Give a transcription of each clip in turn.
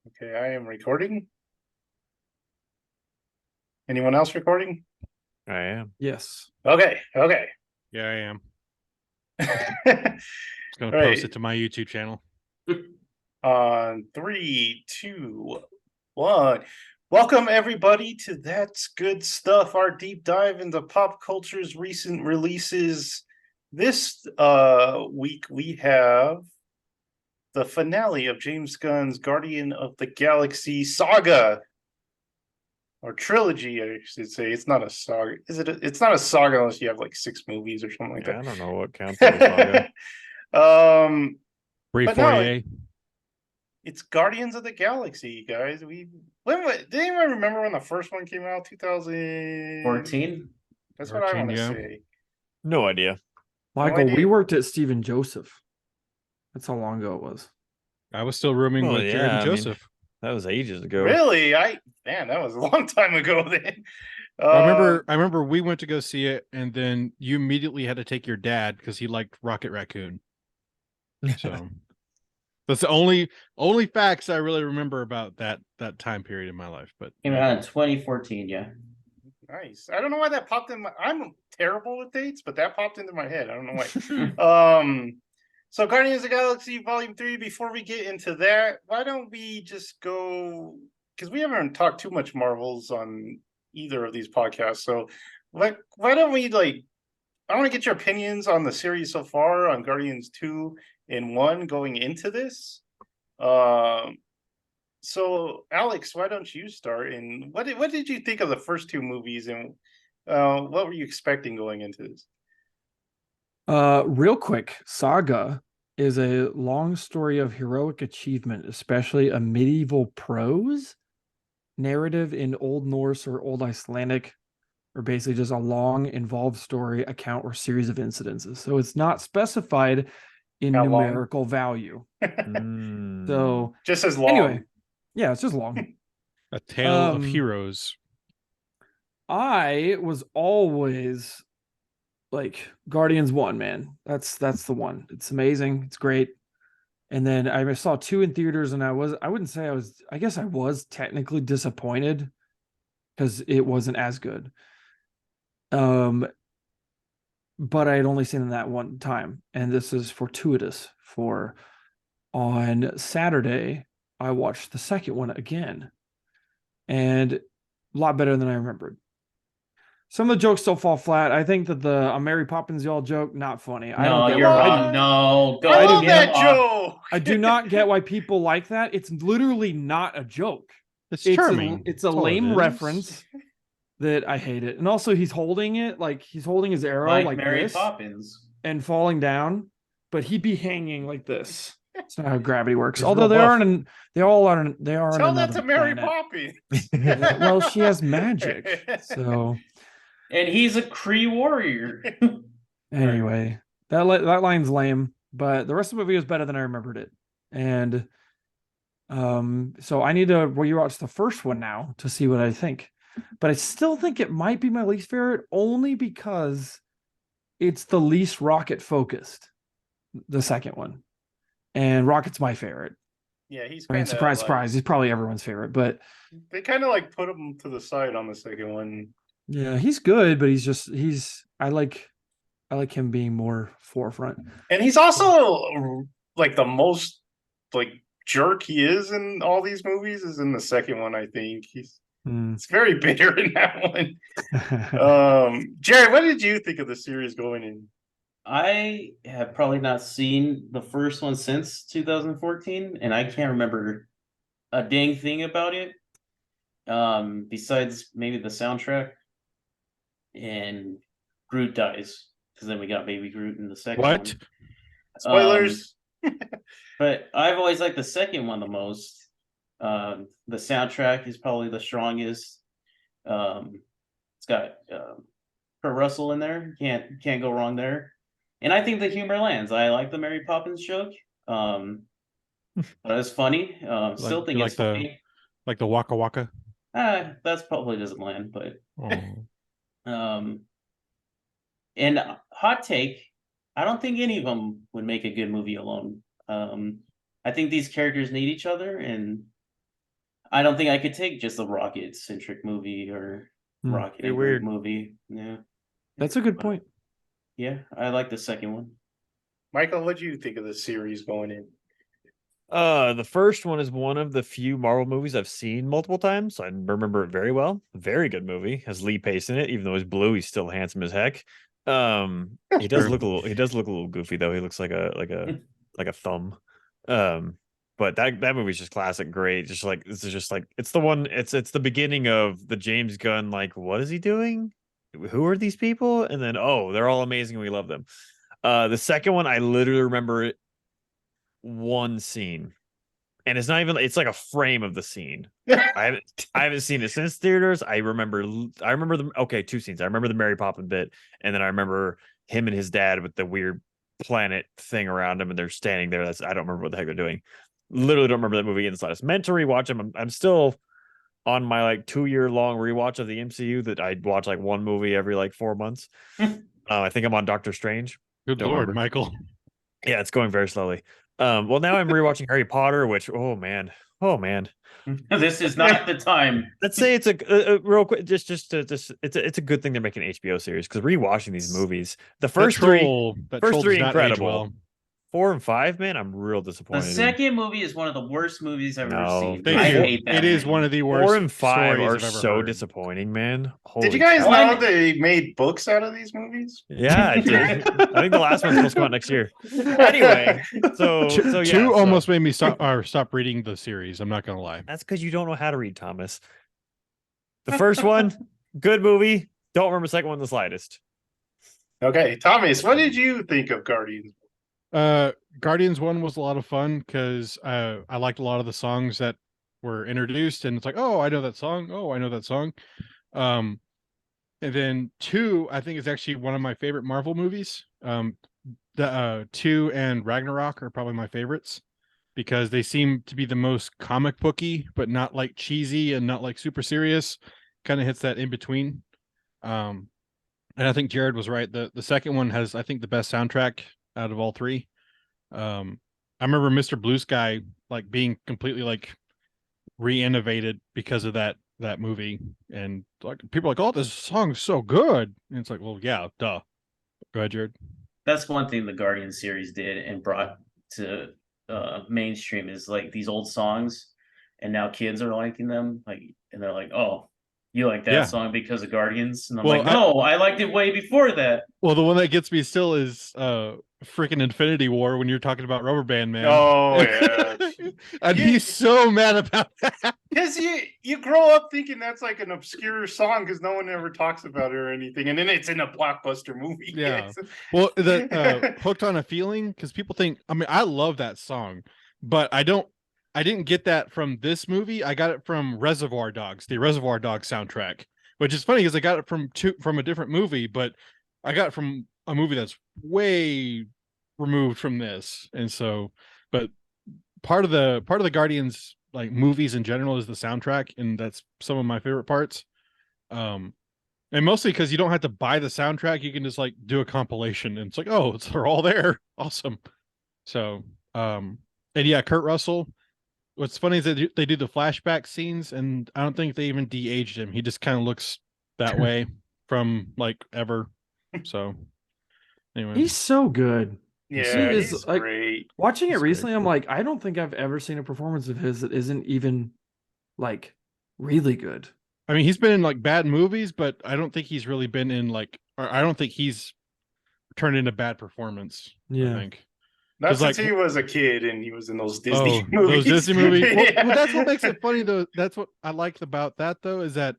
Okay, I am recording. Anyone else recording? I am. Yes. Okay. Yeah, I am. Just gonna Right. post it to my YouTube channel. On 3, 2, 1. Welcome everybody to That's Good Stuff, our deep dive into pop culture's recent releases. This week we have the finale of James Gunn's Guardian of the Galaxy saga. Or trilogy, I should say. It's not a saga. It's not a saga unless you have like 6 movies or something like Yeah, I don't know what counts as a saga. that. Three But no, forty-eight. it's Guardians of the Galaxy, guys. Did anyone remember when the first one came out? 14? That's what I want to Yeah. say. No idea. Michael, we idea. worked at Stephen Joseph. That's how long ago it was. I was still rooming with Jared and Joseph. That was ages ago. Really? Man, that was a long time ago then. I remember we went to go see it, and then you immediately had to take your dad because he liked Rocket Raccoon. So that's the only facts I really remember about that time period in my life. But Came out in 2014, yeah. Nice. I don't know why that popped in I'm terrible with dates, but that popped into my head. I don't know why. So Guardians of the Galaxy Volume 3, before we get into that, why don't we just go, because we haven't talked too much Marvels on either of these podcasts. So why don't we I want to get your opinions on the series so far, on Guardians 2 and 1 going into this. So Alex, why don't you start? And what did you think of the first 2 movies, and what were you expecting going into this? Real quick, Saga is a long story of heroic achievement, especially a medieval prose narrative in Old Norse or Old Icelandic, or basically just a long, involved story account or series of incidences. So it's not specified in How long? numerical value. So just as long. Anyway, yeah, it's just long. a tale of heroes. I was always like Guardians 1, man. That's the one. It's amazing. It's great. And then I saw 2 in theaters, and I guess I was technically disappointed because it wasn't as good. But I had only seen them that one time, and this is fortuitous. For on Saturday, I watched the second one again, and a lot better than I remembered. Some of the jokes still fall flat. I think that the Mary Poppins y'all joke, not funny. I don't get you're why. wrong. No, go I love get that him off. joke. I do not get why people like that. It's literally not a joke. It's charming. It's a That's all it lame is. reference that I hate it. And also he's holding it like he's holding his arrow like Mary this Poppins. and falling down, but he'd be hanging like this. That's not how gravity works. He's Although real buff. they are on Tell that another to Mary planet. Poppins. Well, she has magic. So And he's a Kree warrior. anyway, that line's lame, but the rest of the movie was better than I remembered it. And so I need to rewatch the first one now to see what I think. But I still think it might be my least favorite, only because it's the least Rocket focused, the second one. And Rocket's my favorite. Yeah, he's I mean, surprise, surprise. He's probably everyone's favorite, but they kind of like put him to the side on the second one. yeah, he's good, but I like him being more forefront. And he's also like the most like jerk he is in all these movies is in the second one. I think it's very bitter in that one. Jared, what did you think of the series going in? I have probably not seen the first one since 2014, and I can't remember a dang thing about it. Besides maybe the soundtrack and Groot dies, because then we got Baby Groot in the second one. Spoilers. But I've always liked the second one the most. The soundtrack is probably the strongest. It's got Kurt Russell in there. Can't go wrong there. And I think the humor lands. I like the Mary Poppins joke. But it's funny. Still think it's funny. Like the Waka Waka. That's probably doesn't land, but and hot take, I don't think any of them would make a good movie alone. I think these characters need each other, and I don't think I could take just a rocket centric movie or rocket Be and Groot weird. movie. Yeah, That's a good point. yeah, I like the second one. Michael, what do you think of the series going in? The first one is one of the few Marvel movies I've seen multiple times, so I remember it very well. Very good movie. Has Lee Pace in it, even though he's blue, he's still handsome as heck. He does True. look a little. He does look a little goofy though. He looks like a thumb. But that movie's just classic, great. Just like this is just like it's the one. It's the beginning of the James Gunn. Like, what is he doing? Who are these people? And then they're all amazing. We love them. The second one, I literally remember one scene, and it's not even. It's like a frame of the scene. I haven't seen it since theaters. I remember the two scenes. I remember the Mary Poppins bit, and then I remember him and his dad with the weird planet thing around him, and they're standing there. I don't remember what the heck they're doing. Literally don't remember that movie in the slightest. Meant to rewatch him. I'm still on my like 2-year long rewatch of the MCU that I watch like one movie every like 4 months. I think I'm on Doctor Strange. Good Don't lord, remember. Michael. Yeah, it's going very slowly. Well, now I'm rewatching Harry Potter, which oh man. This is not the time. Let's say it's a real quick, just it's a good thing they're making an HBO series because rewatching these movies, the first that three, troll does not age incredible. well. 4 and 5, man, I'm real The disappointed. second movie is one of the worst movies I've ever No, seen. Thank I you. hate that. It is one of the worst. 4 and 5 stories are I've ever so heard. disappointing, man. Did you Holy guys cow. know they made books out of these movies? Yeah, I did. I think the last one's supposed to come out next year. Anyway, Two almost made me stop reading the series. I'm not gonna lie. That's because you don't know how to read, Thomas. The first one, good movie. Don't remember the second one the slightest. Okay, Thomas, what did you think of Guardians? Guardians 1 was a lot of fun because I liked a lot of the songs that were introduced, and it's like, oh, I know that song. Oh, I know that song. And then 2, I think, is actually one of my favorite Marvel movies. The 2 and Ragnarok are probably my favorites because they seem to be the most comic booky, but not like cheesy and not like super serious. Kind of hits that in between. And I think Jared was right. The second one has, I think, the best soundtrack out of all 3. I remember Mr. Blue Sky like being completely like re-innovated because of that movie, and like people are like, oh, this song's so good, and it's like, well, yeah, duh. Go ahead, Jared. That's one thing the Guardian series did and brought to mainstream is like these old songs, and now kids are liking them. Like, and they're like, oh, you like that song because of Guardians? And I'm like, no, I liked it way before that. Well, the one that gets me still is freaking Infinity War when you're talking about Rubber Band Man. Oh yeah. I'd be so mad about that. Because you grow up thinking that's like an obscure song because no one ever talks about it or anything, and then it's in a blockbuster movie. Yeah. Well, the Hooked on a Feeling, because people think, I mean, I love that song, but I didn't get that from this movie. I got it from Reservoir Dogs, the Reservoir Dogs soundtrack, which is funny because I got it from a different movie, but I got it from a movie that's way removed from this. And so, but part of the Guardians like movies in general is the soundtrack, and that's some of my favorite parts. And mostly because you don't have to buy the soundtrack, you can just like do a compilation, and it's like, oh, they're all there. Awesome. So, and yeah, Kurt Russell. What's funny is that they do the flashback scenes, and I don't think they even de-aged him. He just kind of looks that way from like ever. So, anyway, He's so good. Yeah, He is, he's like, great. Watching it He's recently, great. I'm like, I don't think I've ever seen a performance of his that isn't even like really good. I mean, he's been in like bad movies, but I don't think he's really been in like, or I don't think he's turned into bad performance. Yeah. I think. Not 'Cause, since like, he was a kid and he was in those Disney Oh, movies. those Disney movies. Well, Yeah. well, that's what makes it funny, though. That's what I liked about that, though, is that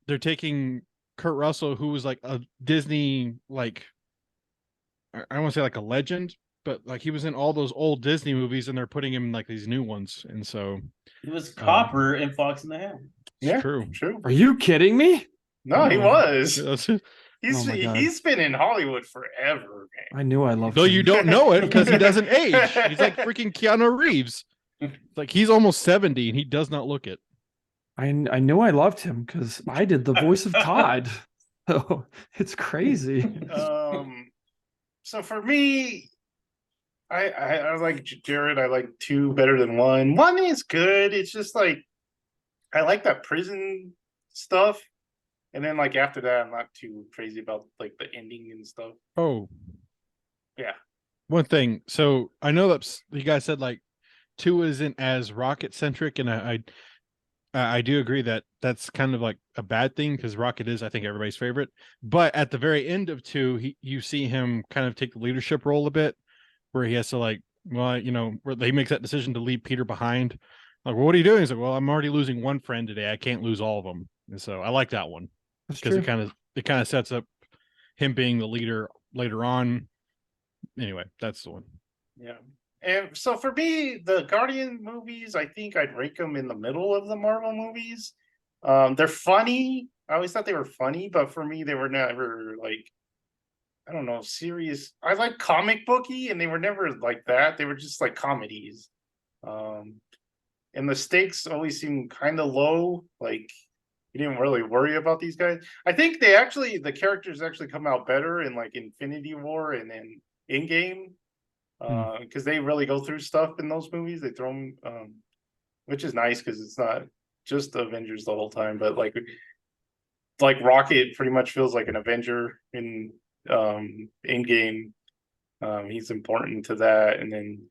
they're taking Kurt Russell, who was like a Disney, like, I don't want to say like a legend, but like he was in all those old Disney movies, and they're putting him in like these new ones. And so It was Copper and Fox in the Hound. it's Yeah, true. true. Are you kidding me? No, he was. That's- He's Oh my God. he's been in Hollywood forever, man. I knew I loved Though him. you don't know it because he doesn't age. He's like freaking Keanu Reeves. Like he's almost 70 and he does not look it. I knew I loved him because I did the voice of Todd. So it's crazy. So for me, I like Jared. I like 2 better than 1. 1 is good. It's just like I like that prison stuff. And then like after that, I'm not too crazy about like the ending and stuff. Oh, Yeah. one thing. So I know that you guys said like 2 isn't as rocket centric, and I do agree that that's kind of like a bad thing because Rocket is, I think, everybody's favorite. But at the very end of 2, you see him kind of take the leadership role a bit, where he has to like, well, where he makes that decision to leave Peter behind. Like, well, what are you doing? He's like, well, I'm already losing one friend today. I can't lose all of them. And so I like that one That's because true. it kind of sets up him being the leader later on. Anyway, that's the one. Yeah. And so for me, the Guardian movies, I think I'd rank them in the middle of the Marvel movies. They're funny. I always thought they were funny, but for me, they were never like, I don't know, serious. I like comic booky, and they were never like that. They were just like comedies. Um, and the stakes always seemed kind of low. Like you didn't really worry about these guys. I think the characters actually come out better in like Infinity War and then Endgame, because they really go through stuff in those movies. They throw them, which is nice because it's not just the Avengers the whole time, but like Rocket pretty much feels like an Avenger in Endgame. He's important to that, and then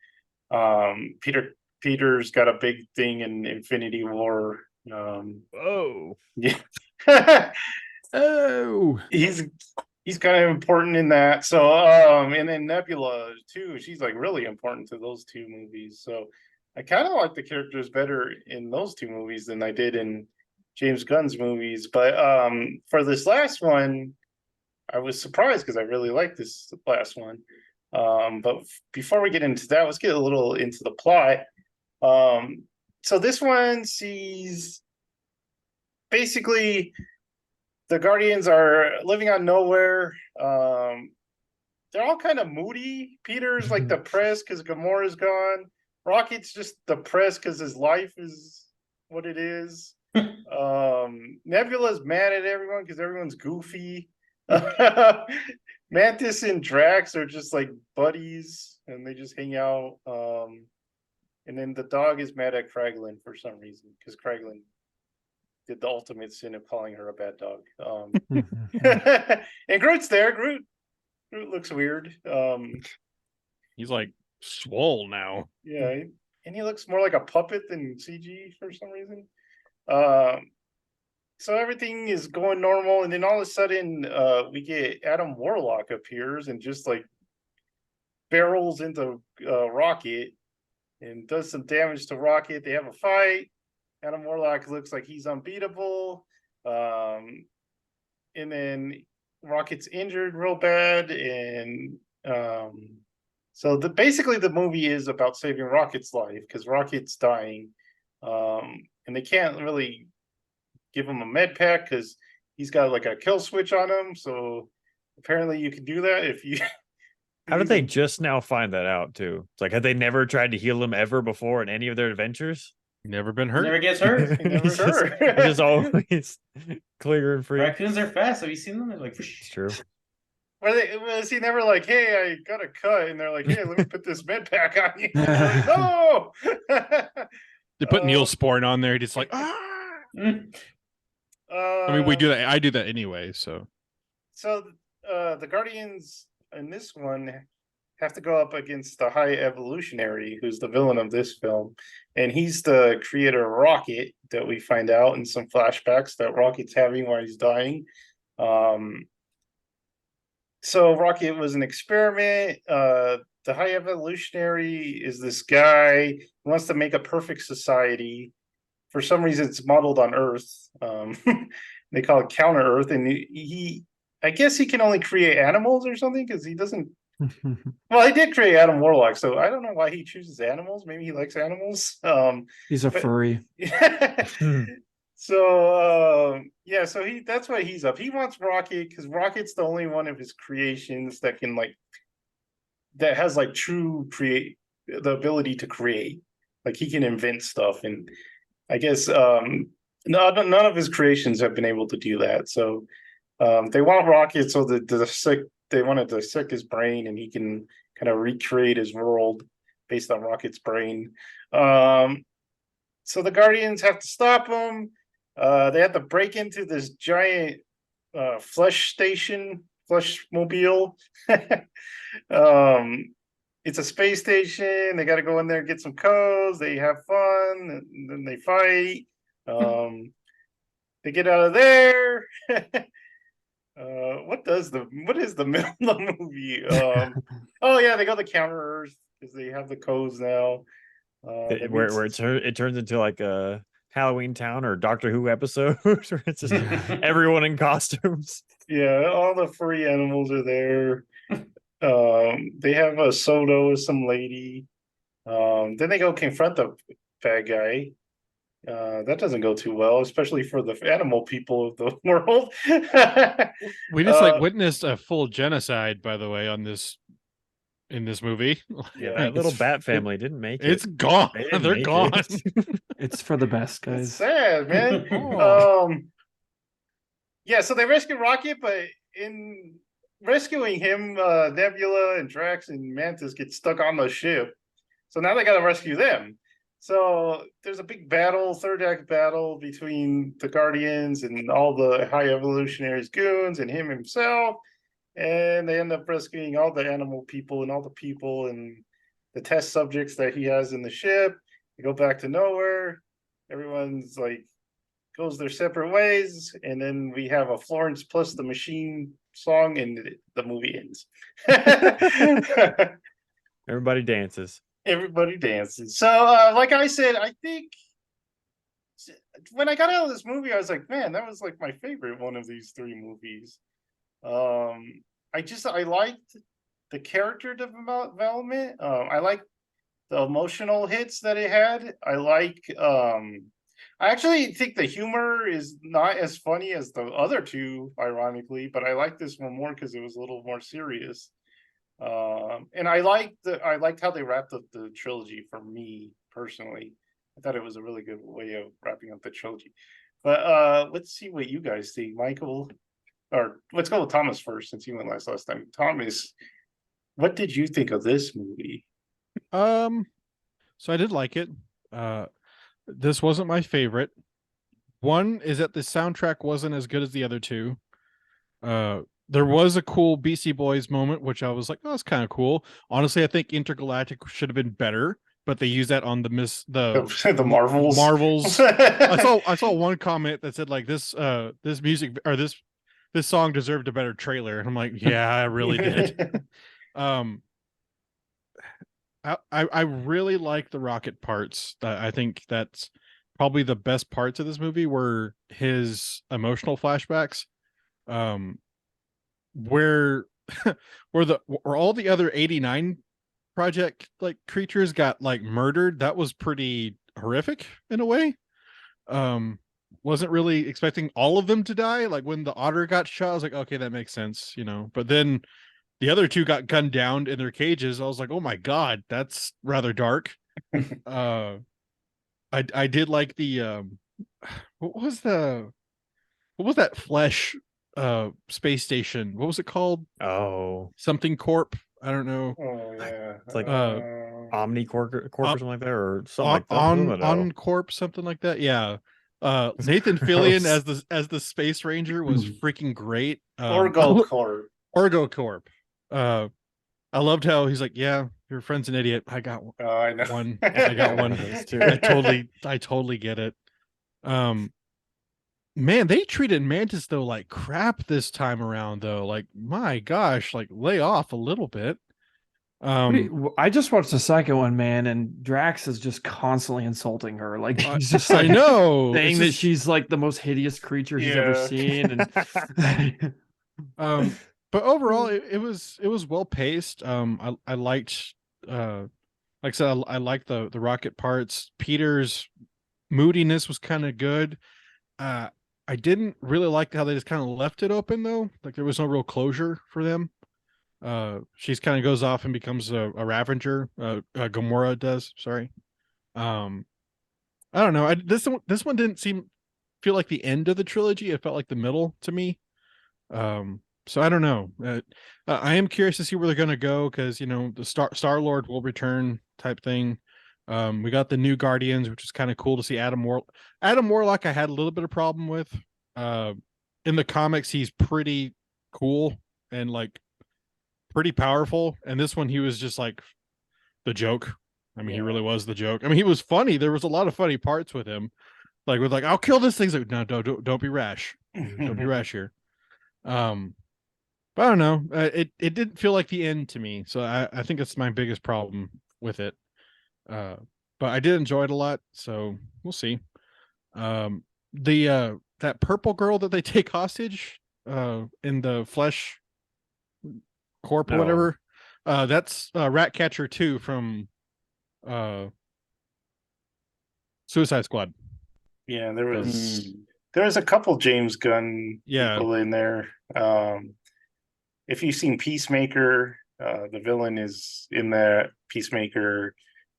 Peter's got a big thing in Infinity War. Oh, Yeah. Oh, he's kind of important in that. So and then Nebula too, she's like really important to those 2 movies. So I kind of like the characters better in those 2 movies than I did in James Gunn's movies. But for this last one, I was surprised because I really liked this last one. But before we get into that, let's get a little into the plot. So this one sees basically the Guardians are living on nowhere. They're all kind of moody. Peter's like depressed because Gamora's gone. Rocket's just depressed because his life is what it is. Nebula's mad at everyone because everyone's goofy. Mantis and Drax are just like buddies and they just hang out. And then the dog is mad at Kraglin for some reason because Kraglin did the ultimate sin of calling her a bad dog. And Groot's there. Groot looks weird. He's like swole now. Yeah, and he looks more like a puppet than CG for some reason. So everything is going normal, and then all of a sudden, we get Adam Warlock appears and just like barrels into Rocket and does some damage to Rocket. They have a fight. Adam Warlock looks like he's unbeatable. And then Rocket's injured real bad. And so basically the movie is about saving Rocket's life because Rocket's dying. And they can't really give him a med pack because he's got like a kill switch on him. So apparently you can do that if you. how did they just now find that out too? It's like, had they never tried to heal him ever before in any of their adventures? Never been He hurt. never gets hurt. He never It's just, hurt. it's just always clear and free. Raccoons are fast. Have you seen them? They're like, It's true. Was he never like, hey, I got a cut, and they're like, hey, let me put this med pack on you. Like, no. They put Neosporin on there. Just like, ah. I mean, we do that. I do that anyway. So the Guardians in this one have to go up against the High Evolutionary, who's the villain of this film, and he's the creator of Rocket that we find out in some flashbacks that Rocket's having while he's dying. So Rocket was an experiment. The High Evolutionary is this guy who wants to make a perfect society. For some reason, it's modeled on Earth. They call it Counter Earth, and I guess he can only create animals or something because he doesn't. Well, he did create Adam Warlock, so I don't know why he chooses animals. Maybe he likes animals. He's a furry. So so that's why he's up. He wants Rocket because Rocket's the only one of his creations that can that has true the ability to create. Like he can invent stuff, and I guess none of his creations have been able to do that. So they want Rocket so that they want to dissect his brain and he can kind of recreate his world based on Rocket's brain. so the Guardians have to stop them. They have to break into this giant flesh mobile. It's a space station. They got to go in there and get some codes. They have fun, and then they fight. They get out of there. What is the middle of the movie? Oh yeah, they go to Counter Earth because they have the codes now. Where it turns into like a Halloween Town or Doctor Who episode where it's just everyone in costumes. Yeah, all the furry animals are there. They have a Soto with some lady. Then they go confront the bad guy. That doesn't go too well, especially for the animal people of the world. We just like witnessed a full genocide, by the way, in this movie. Yeah, That little bat family didn't make it. It's gone. They didn't They're make gone. it. It's for the best, it's guys. sad, man. Oh. Yeah, so they rescue Rocket, but in rescuing him, Nebula and Drax and Mantis get stuck on the ship. So now they got to rescue them. So there's a big battle, third act battle between the Guardians and all the High Evolutionaries goons and him himself. And they end up rescuing all the animal people and all the people and the test subjects that he has in the ship. They go back to nowhere. Everyone's like goes their separate ways, and then we have a Florence plus the Machine song, and the movie ends. Everybody dances. Everybody dances. So, like I said, I think when I got out of this movie, I was like, man, that was like my favorite one of these three movies. I liked the character development. I like the emotional hits that it had. I actually think the humor is not as funny as the other two, ironically, but I like this one more because it was a little more serious. And I liked how they wrapped up the trilogy for me personally. I thought it was a really good way of wrapping up the trilogy. But let's see what you guys think, Michael. Or let's go with Thomas first, since you went last time. Thomas, what did you think of this movie? So I did like it. This wasn't my favorite. One is that the soundtrack wasn't as good as the other two. There was a cool BC Boys moment, which I was like, oh, that's kind of cool. Honestly, I think Intergalactic should have been better, but they used that on the The Marvels. Marvels. I saw one comment that said like this music or this song deserved a better trailer, and I'm like, yeah, I really did. I really like the Rocket parts. I think that's probably the best parts of this movie were his emotional flashbacks. Where where all the other 89 project like creatures got like murdered, that was pretty horrific in a way. Wasn't really expecting all of them to die. Like when the otter got shot, I was like, okay, that makes sense, but then the other two got gunned down in their cages. I was like, oh my god, that's rather dark. I did like the what was that flesh space station? What was it called? Oh, Something Corp. I don't know. Oh yeah. It's like Omnicorp or something like that, or something like that. On Corp, something like that. Yeah. Nathan Fillion as the space ranger was freaking great. Orgo Corp. Orgo Corp. I loved how he's like, yeah, your friend's an idiot. I got I know. one. I got one. I totally get it. Man, they treated Mantis though like crap this time around though. Like, my gosh, like lay off a little bit. I just watched the second one, man, and Drax is just constantly insulting her. Like he's just like, I know, saying that she's like the most hideous creature he's ever seen. And but overall it was well paced. I liked like I said, I liked the Rocket parts. Peter's moodiness was kind of good. I didn't really like how they just kind of left it open though. Like there was no real closure for them. She's kind of goes off and becomes a Ravager. Gamora does. Sorry. I don't know. This one didn't feel like the end of the trilogy. It felt like the middle to me. So I don't know. I am curious to see where they're going to go because the Star-Lord will return type thing. We got the new Guardians, which was kind of cool to see Adam Warlock I had a little bit of problem with. In the comics, he's pretty cool and like pretty powerful. And this one, he was just like the joke. I mean, he really was the joke. I mean, he was funny. There was a lot of funny parts with him. Like with I'll kill this thing. Like, no, don't be rash. Don't be rash here. But I don't know. It didn't feel like the end to me. So I think it's my biggest problem with it. But I did enjoy it a lot. So we'll see. The that purple girl that they take hostage in the flesh corp or whatever, that's Ratcatcher 2 from Suicide Squad. Yeah, there was a couple James Gunn people in there. If you've seen Peacemaker, the villain is in that Peacemaker,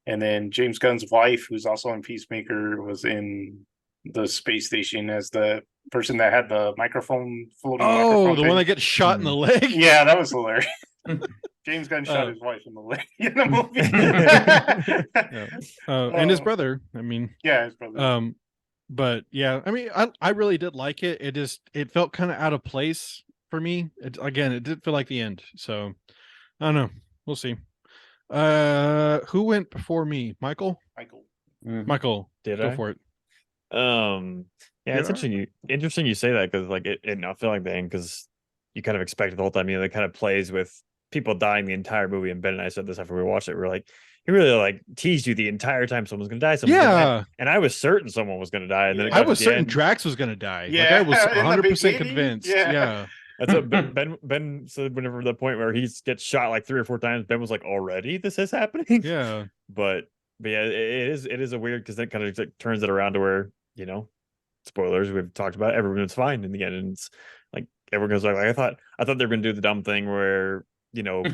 and then James Gunn's wife, who's also in Peacemaker, was in the space station as the person that had the microphone floating. Oh, the one that gets shot in the leg. Yeah, that was hilarious. James Gunn shot his wife in the leg in the movie. And his brother. I mean, yeah, his brother. But yeah, I mean, I really did like it. It felt kind of out of place for me. It did feel like the end. So I don't know. We'll see. Who went before me? Michael. Michael, did go I? for it. Yeah, it's interesting you say that, because like it not feel like the end, because you kind of expect it the whole time. You know, it kind of plays with people dying the entire movie. And Ben and I said this after we watched it. We were like, he really like teased you the entire time someone's gonna die. And I was certain someone was gonna die, and then I was certain Drax was gonna die. Yeah, like, I was 100% convinced. Yeah. That's what Ben said. Whenever the point where he gets shot like 3 or 4 times, Ben was like, already this is happening. Yeah. But yeah, it is a weird, because that kind of like turns it around to where, spoilers, we've talked about it, everyone's fine in the end, and it's like everyone goes like I thought they were gonna do the dumb thing where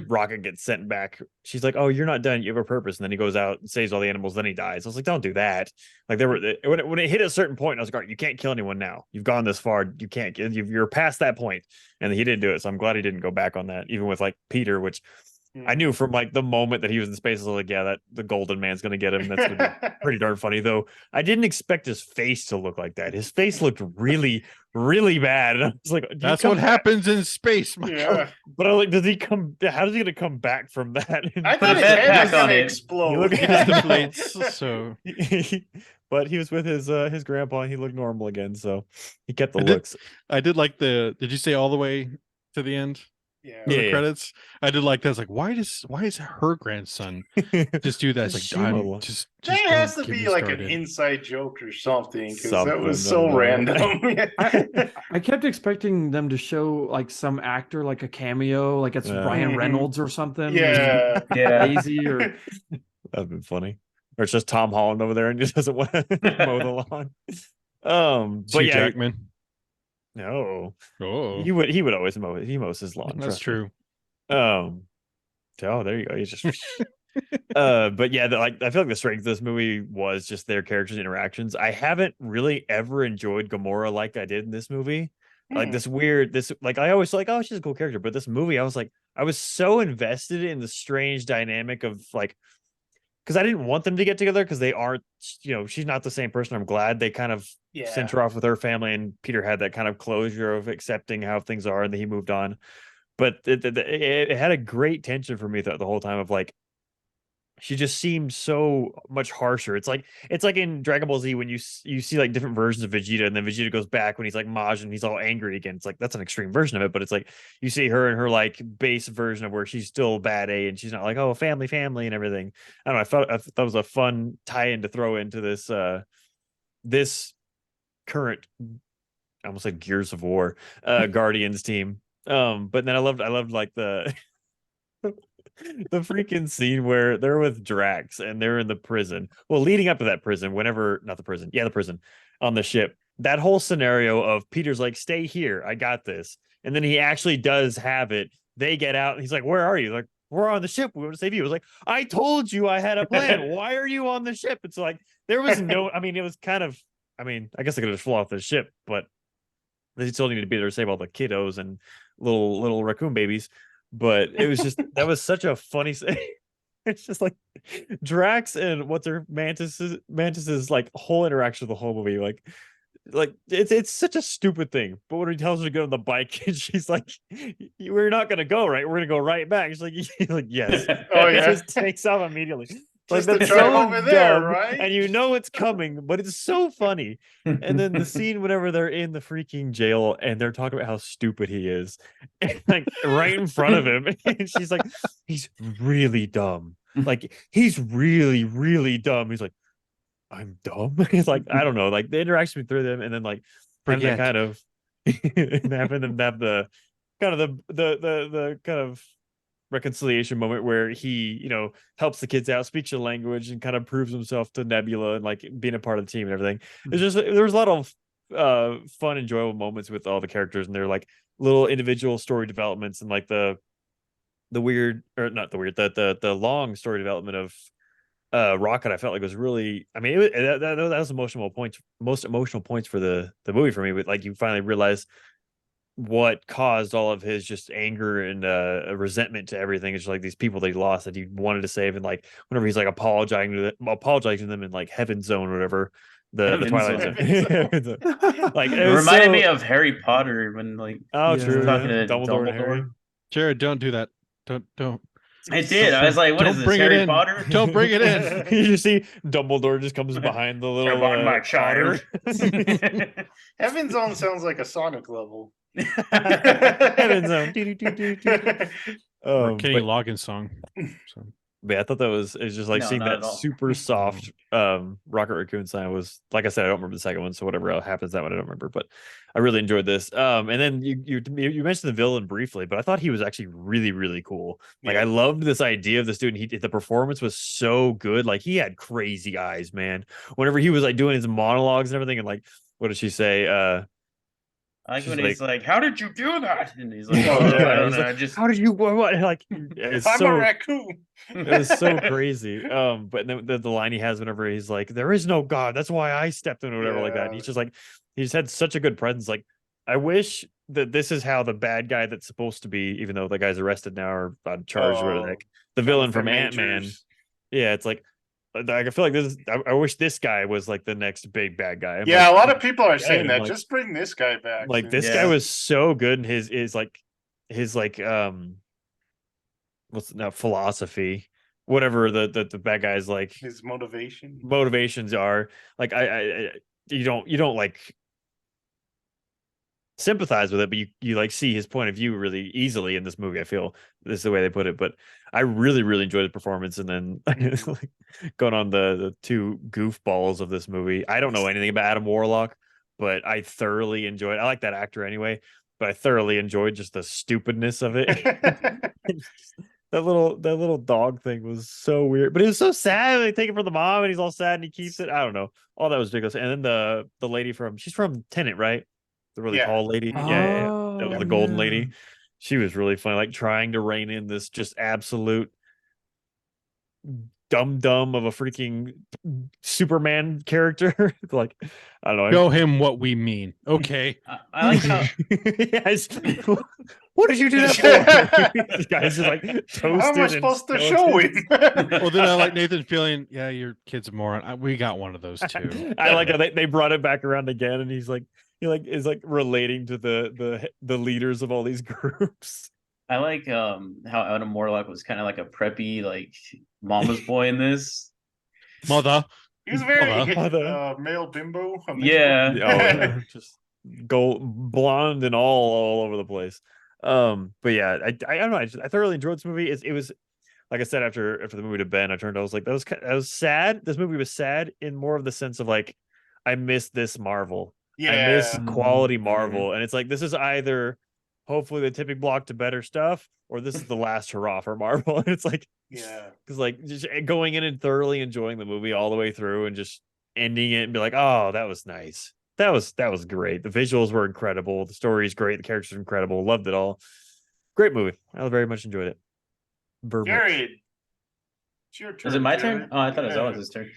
Rocket gets sent back. She's like, oh, you're not done, you have a purpose, and then he goes out and saves all the animals, then he dies. I was like, don't do that. Like when it hit a certain point, I was like, all right, you can't kill anyone now, you've gone this far, you can't, you're past that point. And he didn't do it, so I'm glad he didn't go back on that, even with like Peter, which I knew from like the moment that he was in space, I was like, yeah, that the golden man's gonna get him. That's gonna be pretty darn funny. Though I didn't expect his face to look like that. His face looked really, really bad. And I was like, that's what happens in space, Michael. Yeah. But I'm like, does he come? How is he gonna come back from that? I thought his head was gonna explode. He just deflates. So, but he was with his grandpa, and he looked normal again. So he kept the looks. I did like the. Did you say all the way to the end? Yeah. The credits. I did like that. It's like, why is her grandson just do that? It's like, just that has to be like an inside joke or something, because that was so random. I kept expecting them to show like some actor, like a cameo, like it's Ryan Reynolds or something. Yeah. Lazy or that'd been funny. Or it's just Tom Holland over there and just doesn't want to mow the lawn. But yeah, Jackman. No. Oh, he would always mow. He mows his lawn. That's true. Oh, there you go. He's just. But yeah, I feel like the strength of this movie was just their characters' interactions. I haven't really ever enjoyed Gamora like I did in this movie. Like I always like, oh, she's a cool character, but this movie, I was so invested in the strange dynamic of like, because I didn't want them to get together, because they aren't, she's not the same person. I'm glad they kind of sent her off with her family, and Peter had that kind of closure of accepting how things are, and then he moved on. But it had a great tension for me the whole time of like, she just seemed so much harsher. It's like in Dragon Ball Z when you see like different versions of Vegeta, and then Vegeta goes back when he's like Majin, and he's all angry again. It's like, that's an extreme version of it, but it's like you see her in her like base version of where she's still bad A, and she's not like, oh, family and everything. I don't know. I thought that was a fun tie-in to throw into this this current, I almost like Gears of War Guardians team. But then I loved like the the freaking scene where they're with Drax and they're in the prison. Well, leading up to that prison, the prison on the ship, that whole scenario of Peter's like, stay here, I got this. And then he actually does have it. They get out and he's like, where are you? Like, we're on the ship. We want to save you. It was like, I told you I had a plan. Why are you on the ship? It's like, there was no, it was kind of, I guess I could have just flew off the ship, but they still needed to be there to save all the kiddos and little raccoon babies. But it was just, that was such a funny It's just like Drax and what's her Mantis's like whole interaction with the whole movie, like it's such a stupid thing. But when he tells her to get on the bike, and she's like, "We're not gonna go right. We're gonna go right back." She's like, like yes. Oh, It yeah. just takes off immediately. Like Just the that's truck so over there, dumb, right? and you know it's coming, but it's so funny. And then the scene whenever they're in the freaking jail and they're talking about how stupid he is, and, like right in front of him, and she's like, "He's really dumb. Like he's really, really dumb." He's like, "I'm dumb." It's like I don't know, like the interaction through them, and then like having that Forget. kind of and having them have the kind of the kind of reconciliation moment where he, helps the kids out, speaks the language, and kind of proves himself to Nebula and like being a part of the team and everything. It's just there was a lot of fun, enjoyable moments with all the characters and their like little individual story developments and like the weird or not the weird the long story development of Rocket. I felt like was really, I mean, that was most emotional points for the movie for me. But like you finally realize what caused all of his just anger and resentment to everything. It's just like these people that he lost that he wanted to save, and like whenever he's like apologizing to them in like Heaven Zone or whatever, the Heaven Twilight Zone. Zone. Like It it was reminded so, me of Harry Potter when like oh Yeah. true, talking yeah. to Dumbledore and Harry. Dumbledore. Jared, don't do that. Don't. I did. I was like, "What is Don't this, bring it Harry in. Potter?" Don't bring it in. You see Dumbledore just comes behind the little my Potter. child. Heaven Zone sounds like a Sonic level. Heaven Zone. Or Kenny But Loggins song. So. But yeah, I thought that was it's just like No, seeing not that at all. super soft Rocket Raccoon sign was, like I said, I don't remember the second one, so whatever else happens that one I don't remember, but I really enjoyed this. And then you mentioned the villain briefly, but I thought he was actually really, really cool. Like Yeah. I loved this idea of this dude, and the performance was so good. Like he had crazy eyes, man. Whenever he was like doing his monologues and everything, and like what did she say? I like She's when he's like, "How did you do that?" And he's like, "Oh, yeah, I don't he's know. like, I just how did you what? Like it's I'm a so raccoon. it was so crazy. But then the line he has whenever he's like, "There is no God. That's why I stepped in," or whatever like that. And Yeah. he's just like, he's had such a good presence. Like, I wish that this is how the bad guy that's supposed to be, even though the guy's arrested now or on charge or whatever, like the villain from Ant-Man. Majors. Yeah, it's like I feel like this. I wish this guy was like the next big bad guy. I'm Yeah, like, a lot of people are saying yeah, that. like- Just bring this guy back. like this since- guy Yeah. was so good in his like what's now philosophy, whatever the bad guys like his motivation. motivations are. Like I you don't like sympathize with it, but you like see his point of view really easily in this movie. I feel this is the way they put it, but I really enjoyed the performance. And then like, going on the two goofballs of this movie, I don't know anything about Adam Warlock, but I thoroughly enjoyed. I like that actor anyway, but I thoroughly enjoyed just the stupidness of it. That little dog thing was so weird, but it was so sad. They take it from the mom, and he's all sad, and he keeps it. I don't know. All that was ridiculous. And then the lady she's from Tenet, right? The really Yeah. tall lady. Yeah. That was Oh, the golden yeah. lady. She was really funny, like trying to rein in this just absolute dumb of a freaking Superman character. Like, I don't know. Show him what we mean. Okay. I like how Yes. What did you do that for? This guy's just like toasted. How am I and supposed to show skeleton. him? Well, then I like Nathan feeling, yeah, your kid's a moron. We got one of those too. I like how they brought it back around again, and he is like relating to the leaders of all these groups. I like how Adam Warlock was kind of like a preppy like mama's boy in this. Mother. He was very Mother. male bimbo. Yeah. Oh yeah, just gold blonde and all over the place. But yeah, I don't know. I thoroughly enjoyed this movie. It was like I said after the movie to Ben, I was like, that was sad. This movie was sad in more of the sense of like, I miss this Marvel. I miss Yeah. quality Marvel, and it's like this is either hopefully the tipping block to better stuff, or this is the last hurrah for Marvel. And it's like, Yeah. because like just going in and thoroughly enjoying the movie all the way through, and just ending it and be like, oh, that was nice. That was great. The visuals were incredible. The story is great. The characters are incredible. Loved it all. Great movie. I very much enjoyed it. Very much. Jared, it's your turn. Is it my Jared. turn? Oh, I thought it was Yeah. Alex's turn.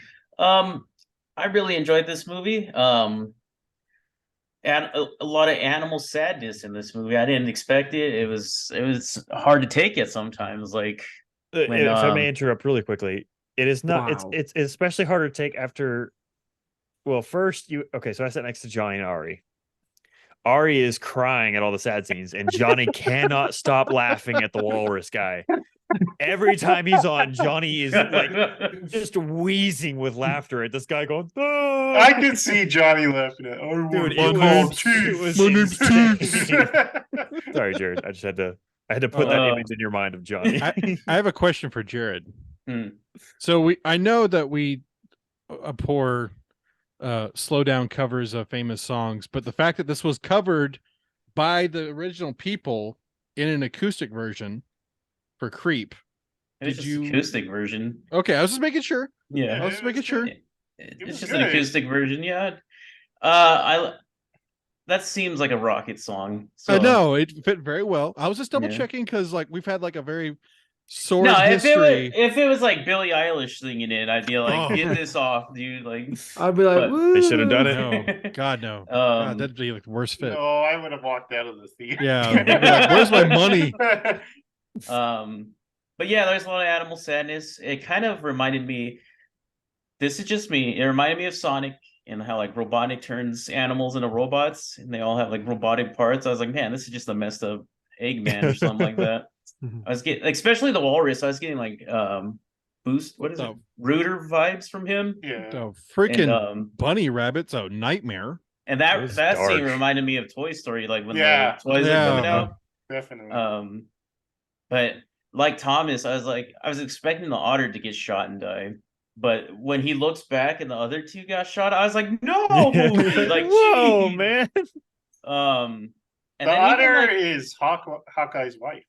I really enjoyed this movie. And a lot of animal sadness in this movie. I didn't expect it. It was hard to take it sometimes. Like When, if I may interrupt really quickly, it is not. Wow. It's especially harder to take after. Well, first you okay. So I sat next to Johnny and Ari. Ari is crying at all the sad scenes, and Johnny cannot stop laughing at the walrus guy. Every time he's on, Johnny is like just wheezing with laughter at this guy going. "Ah!" I can see Johnny laughing at. I Dude, want it called was, Chief. it was My name's insane. Sorry, Jared. I had to put that Oh. image in your mind of Johnny. I have a question for Jared. Hmm. So I know that we abhor slow down covers of famous songs, but the fact that this was covered by the original people in an acoustic version for Creep. It's Did just you- acoustic version. Okay, I was just making sure. Yeah. I was making sure. was It's just good. an acoustic version, yeah. That seems like a Rocket song. So No, it fit very well. I was just double Yeah. checking because like we've had like a very sordid no, history. if it was like Billie Eilish singing it, I'd be like, Oh. get this off, dude. Like, I'd be like, but- woo. They should have done it. No, God, no. God, um, that'd be like the worst fit. No, I would have walked out of the theater. Yeah, I'd be like, where's my money? but yeah, there's a lot of animal sadness. It kind of reminded me. This is just me. It reminded me of Sonic and how like Robotnik turns animals into robots, and they all have like robotic parts. I was like, man, this is just a messed up Eggman or something like that. I was getting, especially the walrus. I was getting like boost. What is it? Oh. Rooter vibes from him. Yeah. The freaking And bunny rabbit's a nightmare. and It that was that scene dark. reminded me of Toy Story, like when Yeah. the toys are coming Yeah. out. Definitely. But like Thomas, I was expecting the otter to get shot and die. But when he looks back and the other two got shot, I was like, no, like whoa, geez. man. And the then even, otter like, is Hawkeye's wife.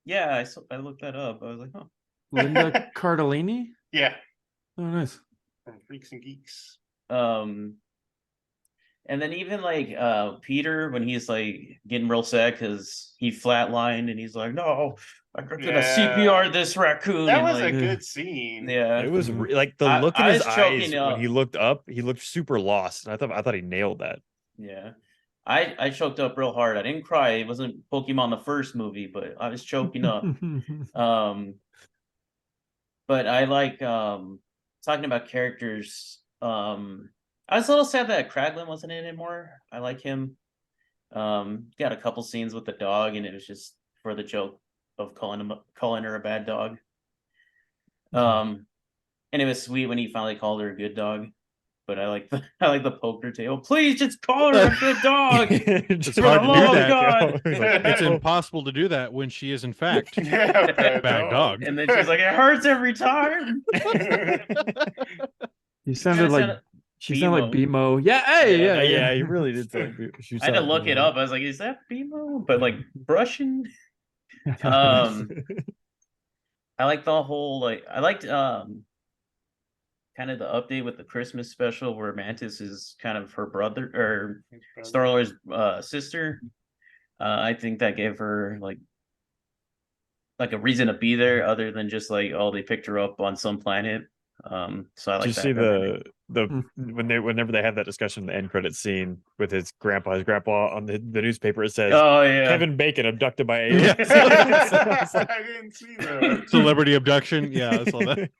yeah, I looked that up. I was like, oh, Linda Cardellini. Yeah, Oh, nice. from Freaks and Geeks. and then even like Peter when he's like getting real sad because he flatlined and he's like, no, I'm gonna Yeah. CPR this raccoon. That and, was a like, good scene. yeah. It was Mhm. like the I- look in I his was choking eyes up. when he looked up. He looked super lost. I thought he nailed that. Yeah. I choked up real hard. I didn't cry. It wasn't Pokemon the first movie, but I was choking up. But I like talking about characters. I was a little sad that Kraglin wasn't in it anymore. I like him. Got a couple scenes with the dog, and it was just for the joke of calling her a bad dog. And it was sweet when he finally called her a good dog. But I like the poker table. Please just call her a good dog. It's Just hard the to do love of that. God. It's impossible to do that when she is in fact Yeah, bad dog. And then she's like, it hurts every time. You sounded Kinda like she sounded like BMO. BMO. Yeah, hey, Yeah, yeah, He really did. I had to look it up. I was like, is that BMO? But like brushing. I like the whole like I liked kind of the update with the Christmas special where Mantis is kind of her brother or Star-Lord's sister. I think that gave her like a reason to be there other than just like, oh, they picked her up on some planet. So I like Did you that. see the Hmm. whenever they have that discussion in the end credit scene with his grandpa on the newspaper, it says Oh yeah. Kevin Bacon abducted by aliens. I didn't see that. Celebrity abduction. Yeah, I saw that.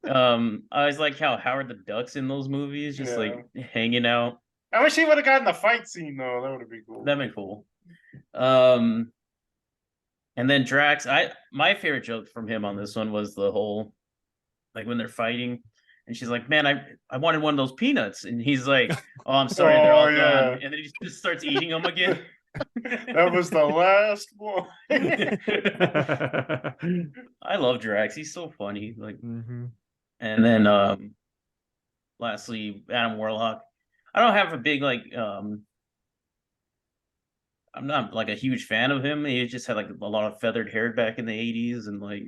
I always like how Howard the Duck's in those movies, just like hanging out. I wish he would have gotten the fight scene though. That would have been cool. That'd been cool. And then Drax, my favorite joke from him on this one was the whole like when they're fighting and she's like, man, I wanted one of those peanuts. And he's like, oh, I'm sorry, they're all Oh, yeah. gone. And then he just starts eating them again. That was the last one. I love Drax. He's so funny. Like, Mhm. and then lastly, Adam Warlock. I don't have a big like I'm not like a huge fan of him. He just had like a lot of feathered hair back in the 80s and like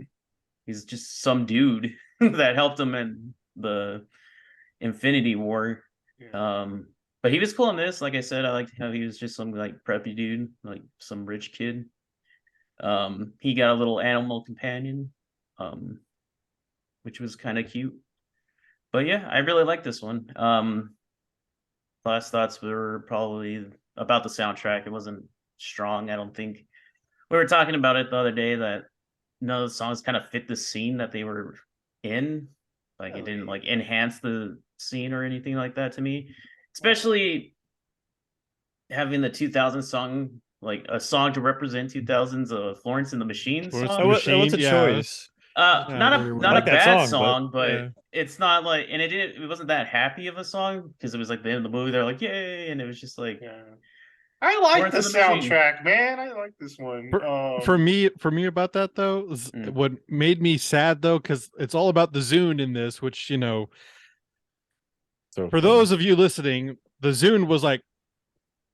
he's just some dude that helped him in the Infinity War. Yeah. But he was cool in this. Like I said, I liked how he was just some like preppy dude, like some rich kid. He got a little animal companion, which was kind of cute. But yeah, I really like this one. Last thoughts were probably about the soundtrack. It wasn't strong, I don't think. We were talking about it the other day that none of the songs kind of fit the scene that they were in. Like it didn't like enhance the scene or anything like that to me. Especially having the 2000 song, like a song to represent 2000s Florence and the Machine Florence song. and the That was a yeah. choice. Yeah, Not very a well. not I like a that bad song, but, song, but yeah. it's not like, and it wasn't that happy of a song because it was like the end of the movie. They're like, yay, and it was just like, Yeah. I like Florence the and the Machine. soundtrack, man. I like this one. For me about that though, what made me sad though, because it's all about the Zune in this, which So for funny. those of you listening, the Zune was like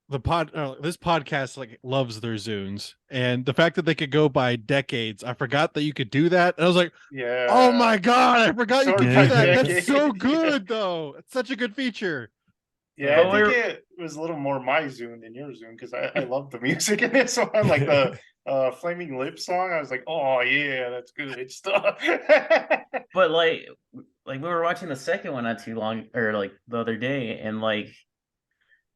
this podcast like loves their Zunes, and the fact that they could go by decades, I forgot that you could do that. And I was like, yeah. oh my god, I forgot you Sort could by do that. That's decade, so yeah. good though. It's such a good feature. Yeah, But I think it was a little more my Zune than your Zune because I love the music in this one, like the Flaming Lips song. I was like, oh yeah, that's good stuff. But like we were watching the second one not too long, or like the other day, and like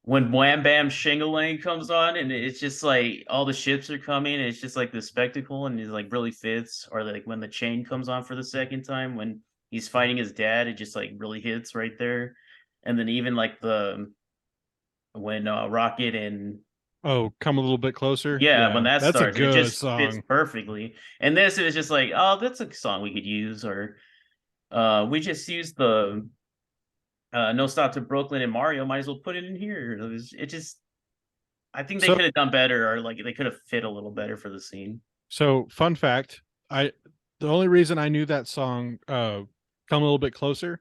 when Wham Bam Shingalang comes on, and it's just like all the ships are coming, and it's just like the spectacle, and it like really fits. Or like when the chain comes on for the second time, when he's fighting his dad, it just like really hits right there. And then even like the when Rocket and Oh, come a little bit closer. yeah, when that that's starts, a it good just fits song. perfectly. And this is just like, oh, that's a song we could use, or we just used the No Stop to Brooklyn and Mario, might as well put it in here. It just, I think they So- could have done better, or like they could have fit a little better for the scene. So, fun fact, the only reason I knew that song come a little bit closer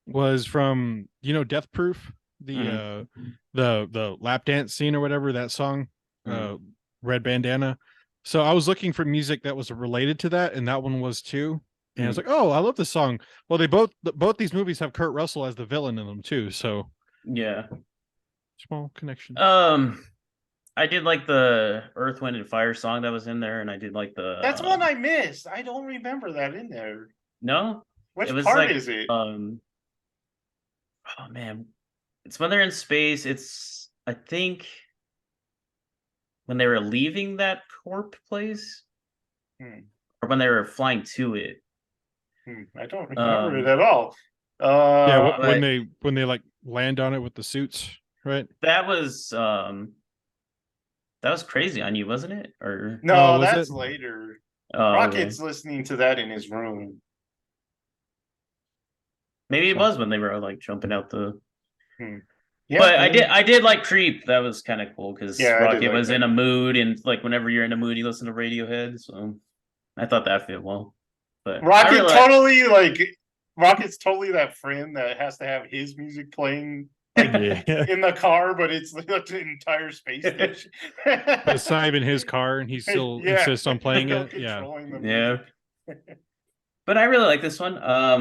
was from Death Proof, the lap dance scene or whatever, that song, Red Bandana. So I was looking for music that was related to that, and that one was too. And I was like, oh, I love this song. Well, they both these movies have Kurt Russell as the villain in them too, so Yeah. small connection. I did like the Earth, Wind, and Fire song that was in there, and I did like the. That's one I missed. I don't remember that in there. No, Which it was part like, is it? Oh man, it's when they're in space. It's, I think, when they were leaving that corp place, or when they were flying to it. I don't remember it at all. Yeah, but- when they like land on it with the suits, right? That was Crazy on You, wasn't it? Or no, was that's it? later. oh, Rocket's okay. listening to that in his room. Maybe it was when they were like jumping out the. Yeah, But maybe. I did like Creep. That was kind of cool because Yeah, I did Rocket like was that. in a mood, and like whenever you're in a mood, you listen to Radiohead. So I thought that fit well. But Rocket's totally that friend that has to have his music playing like Yeah. in the car, but it's like an entire space station. But it's not even his car, and he still Yeah. insists on playing They're it. Yeah. controlling the Yeah. music. But I really like this one. I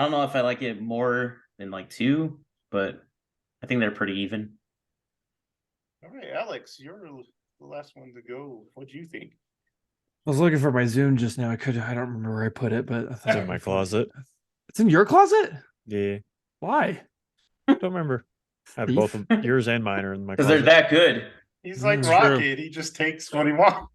don't know if I like it more than like 2, but I think they're pretty even. All right, Alex, you're the last one to go. What do you think? I was looking for my Zune just now. I don't remember where I put it, but I thought It's in my closet. It's in your closet? Yeah, Why? don't remember. I have Thief? both of yours and mine are in my Because they're closet. that good. He's like True. Rocket. He just takes what he wants.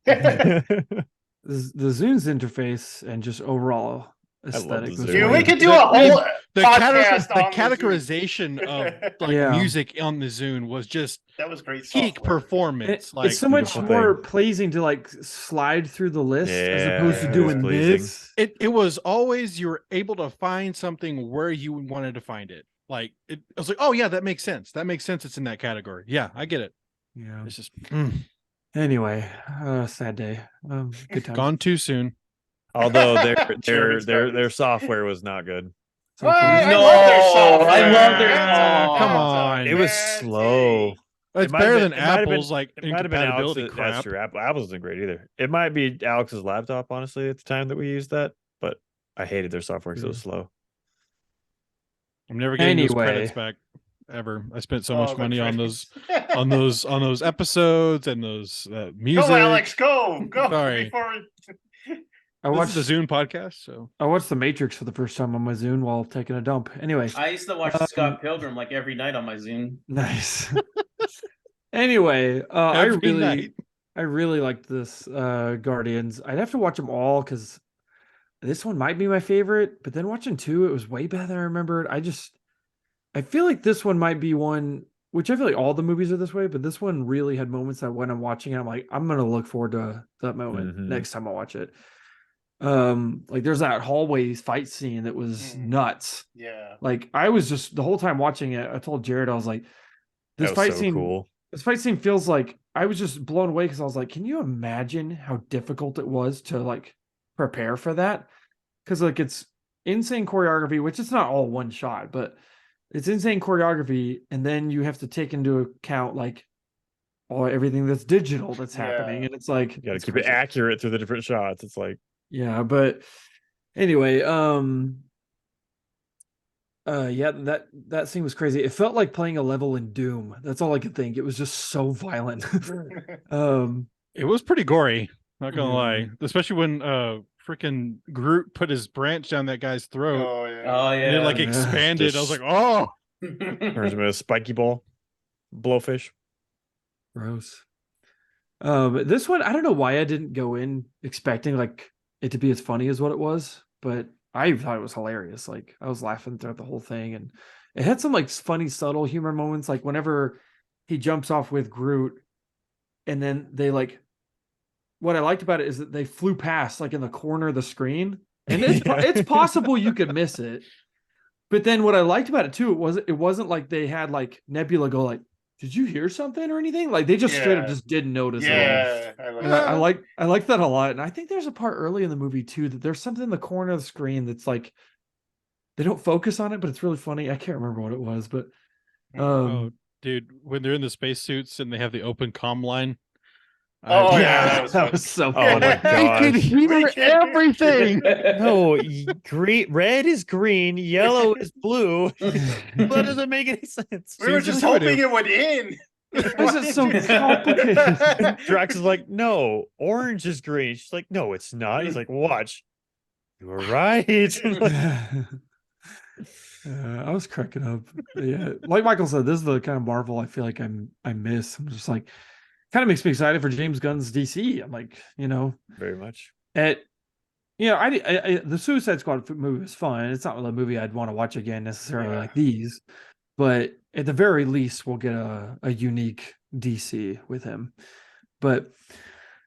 The Zune's interface and just overall aesthetic the was Zune. Dude, way- we could do a whole The podcast on the categorization of like Yeah. music on the Zune was just That was great. peak software. performance. Like it's so much beautiful more thing. pleasing to like slide through the list as Yeah, opposed to it was doing pleasing. this. it was always you were able to find something where you wanted to find it. Like I was like, oh yeah, that makes sense. That makes sense. It's in that category. Yeah, I get it. Yeah. It's just Anyway, sad day. Good time. gone too soon. Although Chairman's their Brothers. software was not good. So What? I please- No, love their software. I love their That's a- software. Come that's a on. It was bad slow. take. It's might have better been- than it might have been- Apple's like It might have been incompatibility Alex's. crap. That's true. Apple's isn't great either. It might be Alex's laptop, honestly, at the time that we used that. But I hated their software because it was slow. I'm never getting those Anyway. credits back ever. I spent so Oh, much the money on those credits. on those episodes and those music. Go, Alex, go. Sorry. Before I This watched is the Zune podcast, so I watched The Matrix for the first time on my Zune while taking a dump. Anyway, I used to watch Scott Pilgrim like every night on my Zune. nice. Anyway, I every really night. I really liked this Guardians. I'd have to watch them all because this one might be my favorite, but then watching two, it was way better than I remembered. I feel like this one might be one, which I feel like all the movies are this way, but this one really had moments that when I'm watching it, I'm like, I'm gonna look forward to that moment next time I watch it. Like there's that hallway fight scene that was nuts. Yeah. Like I was just the whole time watching it, I told Jared, I was like, this That was fight so scene, cool. this fight scene feels like I was just blown away because I was like, can you imagine how difficult it was to like prepare for that? Because like it's insane choreography, which it's not all one shot, but it's insane choreography, and then you have to take into account like everything that's digital that's happening, and it's like You got to it's keep crazy. it accurate through the different shots. It's like, Yeah, but anyway, yeah, that scene was crazy. It felt like playing a level in Doom. That's all I could think. It was just so violent. It was pretty gory, not gonna Yeah. lie. Especially when freaking Groot put his branch down that guy's throat Oh yeah. Oh and it like yeah. expanded. I was Just- like, oh, turns him into a spiky ball, blowfish. Gross. But this one, I don't know why I didn't go in expecting like it to be as funny as what it was, but I thought it was hilarious. Like I was laughing throughout the whole thing, and it had some like funny, subtle humor moments. Like whenever he jumps off with Groot, and then they like. What I liked about it is that they flew past like in the corner of the screen, and it's possible you could miss it. But then what I liked about it too, it wasn't like they had like Nebula go like, "Did you hear something or anything?" Like they just straight up Yeah. just didn't notice at all. Yeah. I like And that. I like that a lot. And I think there's a part early in the movie too that there's something in the corner of the screen that's like they don't focus on it, but it's really funny. I can't remember what it was, but oh, dude, when they're in the spacesuits and they have the open comm line. Oh, yeah, yeah, that was that fun. was so Oh funny. my They can gosh. hear We can- everything. No, green, red is green, yellow is blue. That doesn't make any sense. We were Seems just intuitive. hoping it would end. Why is it so complicated? Drax is like, no, orange is green. She's like, no, it's not. He's like, watch. You were right. I was cracking up. Yeah, like Michael said, this is the kind of Marvel I feel like I miss. I'm just like, kind of makes me excited for James Gunn's DC. I'm like, Very much. the Suicide Squad movie was fun. It's not really a movie I'd want to watch again necessarily Yeah. like these, but at the very least, we'll get a unique DC with him. But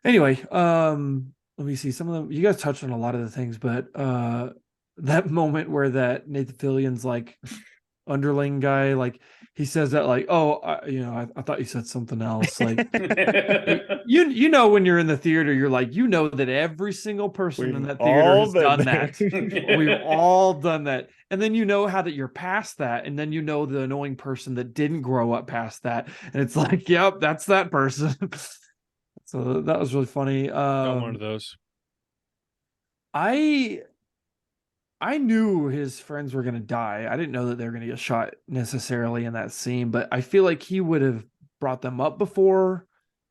anyway, let me see some of them. You guys touched on a lot of the things, but that moment where that Nathan Fillion's like underling guy, like he says that like, oh, I thought you said something else. Like you know when you're in the theater, you're like, you know that every single person in We've that theater all has been done there. that. We've all done that. And then you know how that you're past that, and then you know the annoying person that didn't grow up past that. And it's like, yep, that's that person. So that was really funny. Got one of those. I knew his friends were gonna die. I didn't know that they were gonna get shot necessarily in that scene, but I feel like he would have brought them up before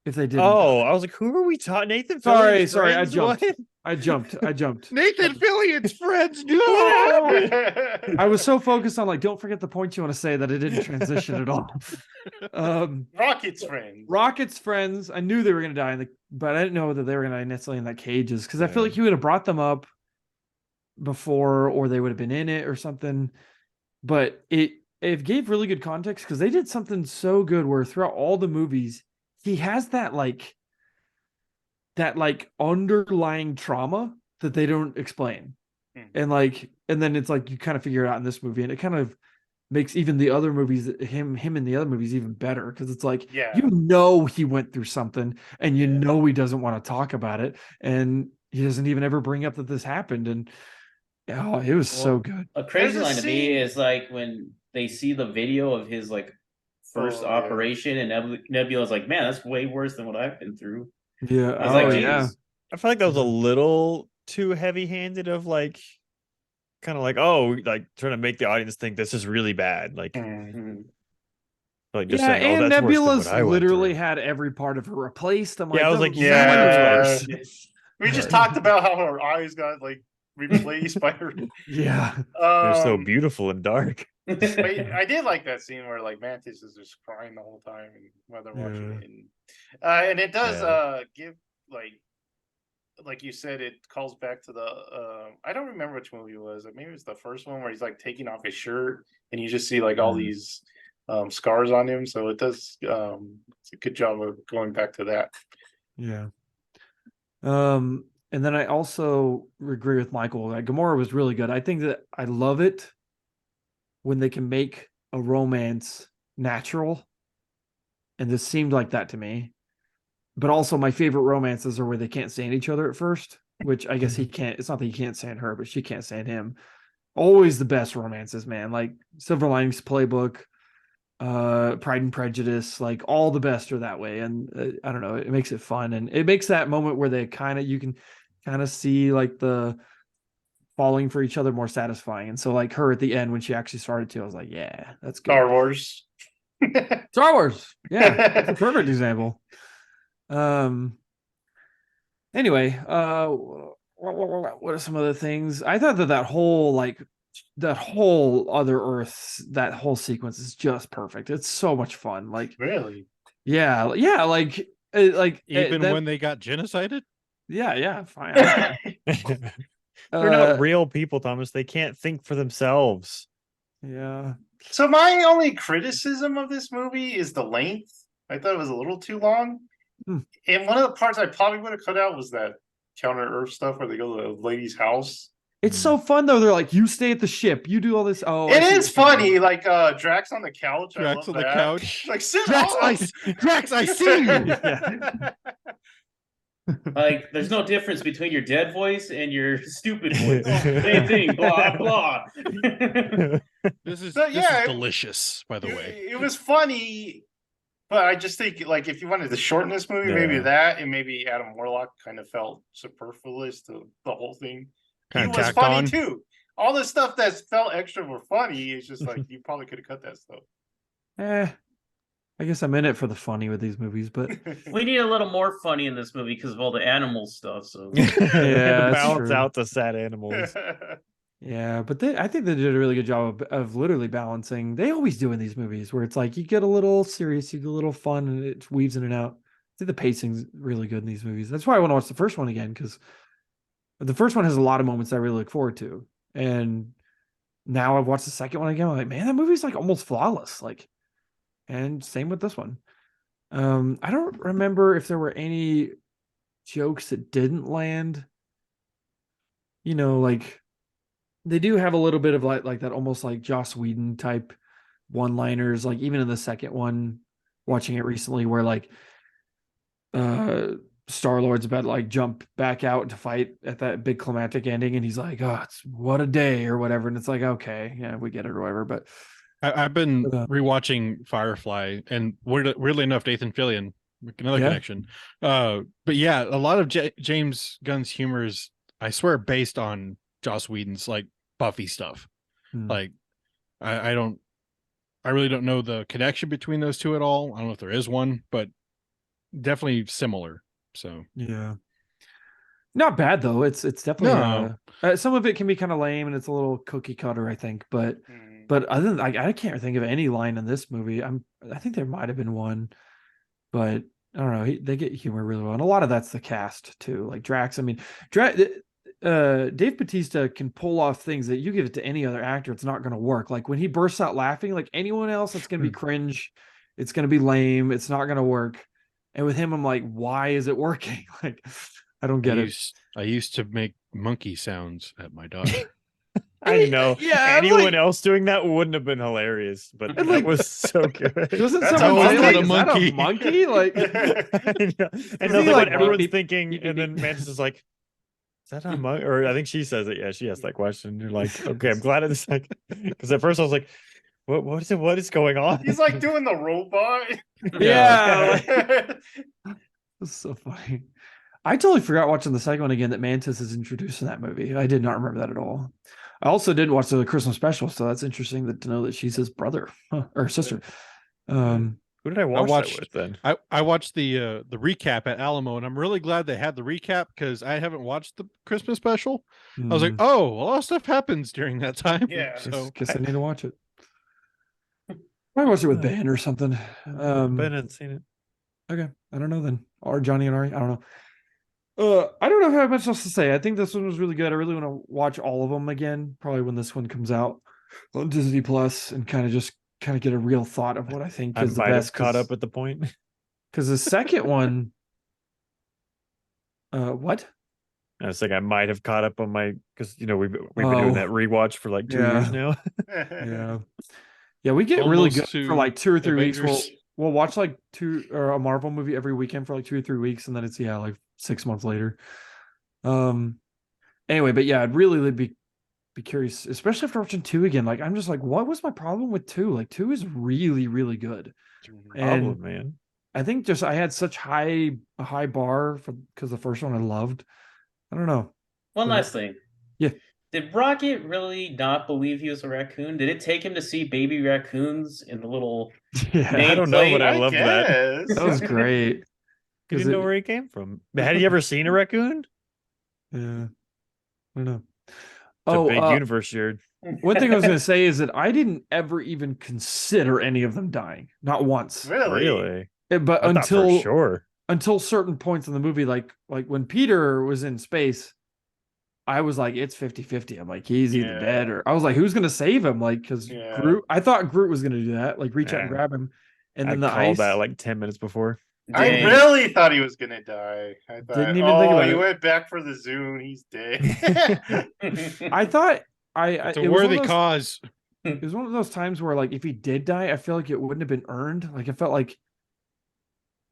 if they didn't. Oh, die. I was like, who are we talking? Nathan Sorry, Fillion's I friends? jumped. What? I jumped. Nathan Fillion's friends. No. I was so focused on like, don't forget the point you want to say that it didn't transition at all. Rocket's friend. Rocket's friends. I knew they were gonna die but I didn't know that they were gonna die necessarily in that cages because I feel Yeah. like he would have brought them up before, or they would have been in it or something. But it gave really good context because they did something so good where throughout all the movies he has that underlying trauma that they don't explain. And then it's like you kind of figure it out in this movie, and it kind of makes even the other movies, him in the other movies, even better because it's like, Yeah. he went through something, and he doesn't want to talk about it, and he doesn't even ever bring up that this happened. And it was so good. A crazy There's a line to me scene- is like when they see the video of his like first Oh, yeah. operation, and Nebula's like, man, that's way worse than what I've been through. Yeah. I was like, yeah. geez. I feel like that was a little too heavy-handed of like, kind of like, oh, like trying to make the audience think this is really bad. Like, Mhm. like just Yeah, saying, oh, and that's worse than Nebula's what I went literally through. had every part of her replaced. I'm Yeah, I was that like, that yeah. was worse. We just talked about how her eyes got like replaced by her. Yeah. They're so Um, beautiful and dark. But I did like that scene where like Mantis is just crying the whole time and while they're watching it, and it does give like you said, it calls back to the I don't remember which movie it was. Maybe it was the first one where he's like taking off his shirt and you just see like all these scars on him. So it does it's a good job of going back to that. Yeah. And then I also agree with Michael. Gamora was really good. I think that I love it when they can make a romance natural. And this seemed like that to me. But also my favorite romances are where they can't stand each other at first, which I guess he can't. It's not that he can't stand her, but she can't stand him. Always the best romances, man. Like Silver Linings Playbook, Pride and Prejudice, like all the best are that way. And I don't know, it makes it fun. And it makes that moment where they you can kind of see like the falling for each other more satisfying. And so like her at the end, when she actually started to, I was like, yeah, that's good. Star Wars. Star Wars. Yeah. That's a perfect example. Anyway, what are some other things? I thought that whole other Earth, that whole sequence is just perfect. It's so much fun. Like, really? Yeah, like even when they got genocided. Yeah, fine. They're not real people, Thomas. They can't think for themselves. Yeah. So my only criticism of this movie is the length. I thought it was a little too long. And one of the parts I probably would have cut out was that Counter Earth stuff where they go to the lady's house. It's so fun though. They're like, you stay at the ship, you do all this. Oh, it is funny. Like Drax on the couch. Drax on the couch. Like sit Drax, I see you. Like, there's no difference between your dead voice and your stupid voice. Same thing. Blah blah. This is yeah, delicious. By the way, it was funny. But I just think, like, if you wanted to shorten this movie, maybe that, and maybe Adam Warlock kind of felt superfluous to the whole thing. He was funny too. All the stuff that felt extra were funny. It's just like you probably could have cut that stuff. I guess I'm in it for the funny with these movies, but we need a little more funny in this movie because of all the animal stuff. So yeah, balance out the sad animals. Yeah, but I think they did a really good job of literally balancing. They always do in these movies where it's like you get a little serious, you get a little fun, and it weaves in and out. I think the pacing's really good in these movies. That's why I want to watch the first one again, because the first one has a lot of moments I really look forward to. And now I've watched the second one again. I'm like, man, that movie's like almost flawless. Like, and same with this one. I don't remember if there were any jokes that didn't land. You know, like they do have a little bit of like that almost like Joss Whedon type one-liners, like even in the second one, watching it recently, where like Star-Lord's about to like jump back out to fight at that big climactic ending, and he's like, oh, it's what a day or whatever. And it's like, okay, yeah, we get it or whatever. But I've been rewatching Firefly, and weirdly enough, Nathan Fillion, another connection. But yeah, a lot of James Gunn's humor is, I swear, based on Joss Whedon's like Buffy stuff. Like I really don't know the connection between those two at all. I don't know if there is one, but definitely similar. So yeah, not bad though. It's definitely some of it can be kind of lame and it's a little cookie cutter, I think. But other than I can't think of any line in this movie. I think there might have been one, but I don't know. They get humor really well, and a lot of that's the cast too. Like Drax. I mean, Dave Bautista can pull off things that you give it to any other actor, it's not going to work. Like when he bursts out laughing, like anyone else, it's going to be cringe. It's going to be lame. It's not going to work. And with him, I'm like, why is it working? Like, I don't get it. I used to make monkey sounds at my dog. I know. Yeah, anyone else doing that wouldn't have been hilarious, but that like, was so good. Doesn't That's someone say like, a is monkey. that a monkey? Like, I know. And he then like, everyone's beep, thinking, beep, and then beep. Mantis is like, "Is that a monkey?" Or I think she says it. Yeah, she asked that question. You're like, "Okay, I'm glad it's like," because at first I was like, "What is it? What is going on?" He's like doing the robot. Yeah. That's so funny. I totally forgot watching the second one again that Mantis is introduced in that movie. I did not remember that at all. I also didn't watch the Christmas special, so that's interesting to know that she's his brother or sister. Who did I watch that with then? I watched the recap at Alamo, and I'm really glad they had the recap because I haven't watched the Christmas special. I was like, oh, a lot of stuff happens during that time. Yeah. So guess I need to watch it. I watched it with Ben or something. Ben hadn't seen it. Okay, I don't know then. Or Johnny and Ari, I don't know. I don't know if I have much else to say. I think this one was really good. I really want to watch all of them again, probably when this one comes out on Disney Plus, and kind of get a real thought of what I think I is the might have best. caught up at the point. Because the second one, what? I was like, I might have caught up on my because we've been doing that rewatch for like 2 years now. Yeah. Yeah, we get really good Almost for to like 2 or 3 weeks. Avengers. We'll watch like two or a Marvel movie every weekend for like 2 or 3 weeks, and then it's like 6 months later. Anyway, but yeah, I'd really be curious, especially after watching two again. Like I'm just like, what was my problem with two? Like two is really, really good. Problem, And man. I think just I had such a high bar for because the first one I loved. I don't know. One But- last thing. Yeah. Did Rocket really not believe he was a raccoon? Did it take him to see baby raccoons in the little Yeah, name I don't know, but plate? I loved that. guess. that was great. He 'Cause didn't know it- where he came from. Had he ever seen a raccoon? Yeah, I don't know. It's a big universe, Jared. One thing I was going to say is that I didn't ever even consider any of them dying, not once. Really? But I thought for sure. until certain points in the movie, like when Peter was in space, I was like, it's 50-50. I'm like, he's either dead or I was like, who's going to save him? Like, because Yeah. Groot, I thought Groot was going to do that, like reach out and Yeah. grab him. And I then the called ice. that like 10 minutes before. I Dang. really thought he was gonna die. I thought, Didn't even think about he it. went back for the Zune. He's dead. I thought It's a it was one of worthy those- cause. It was one of those times where, like, if he did die, I feel like it wouldn't have been earned. Like, I felt like,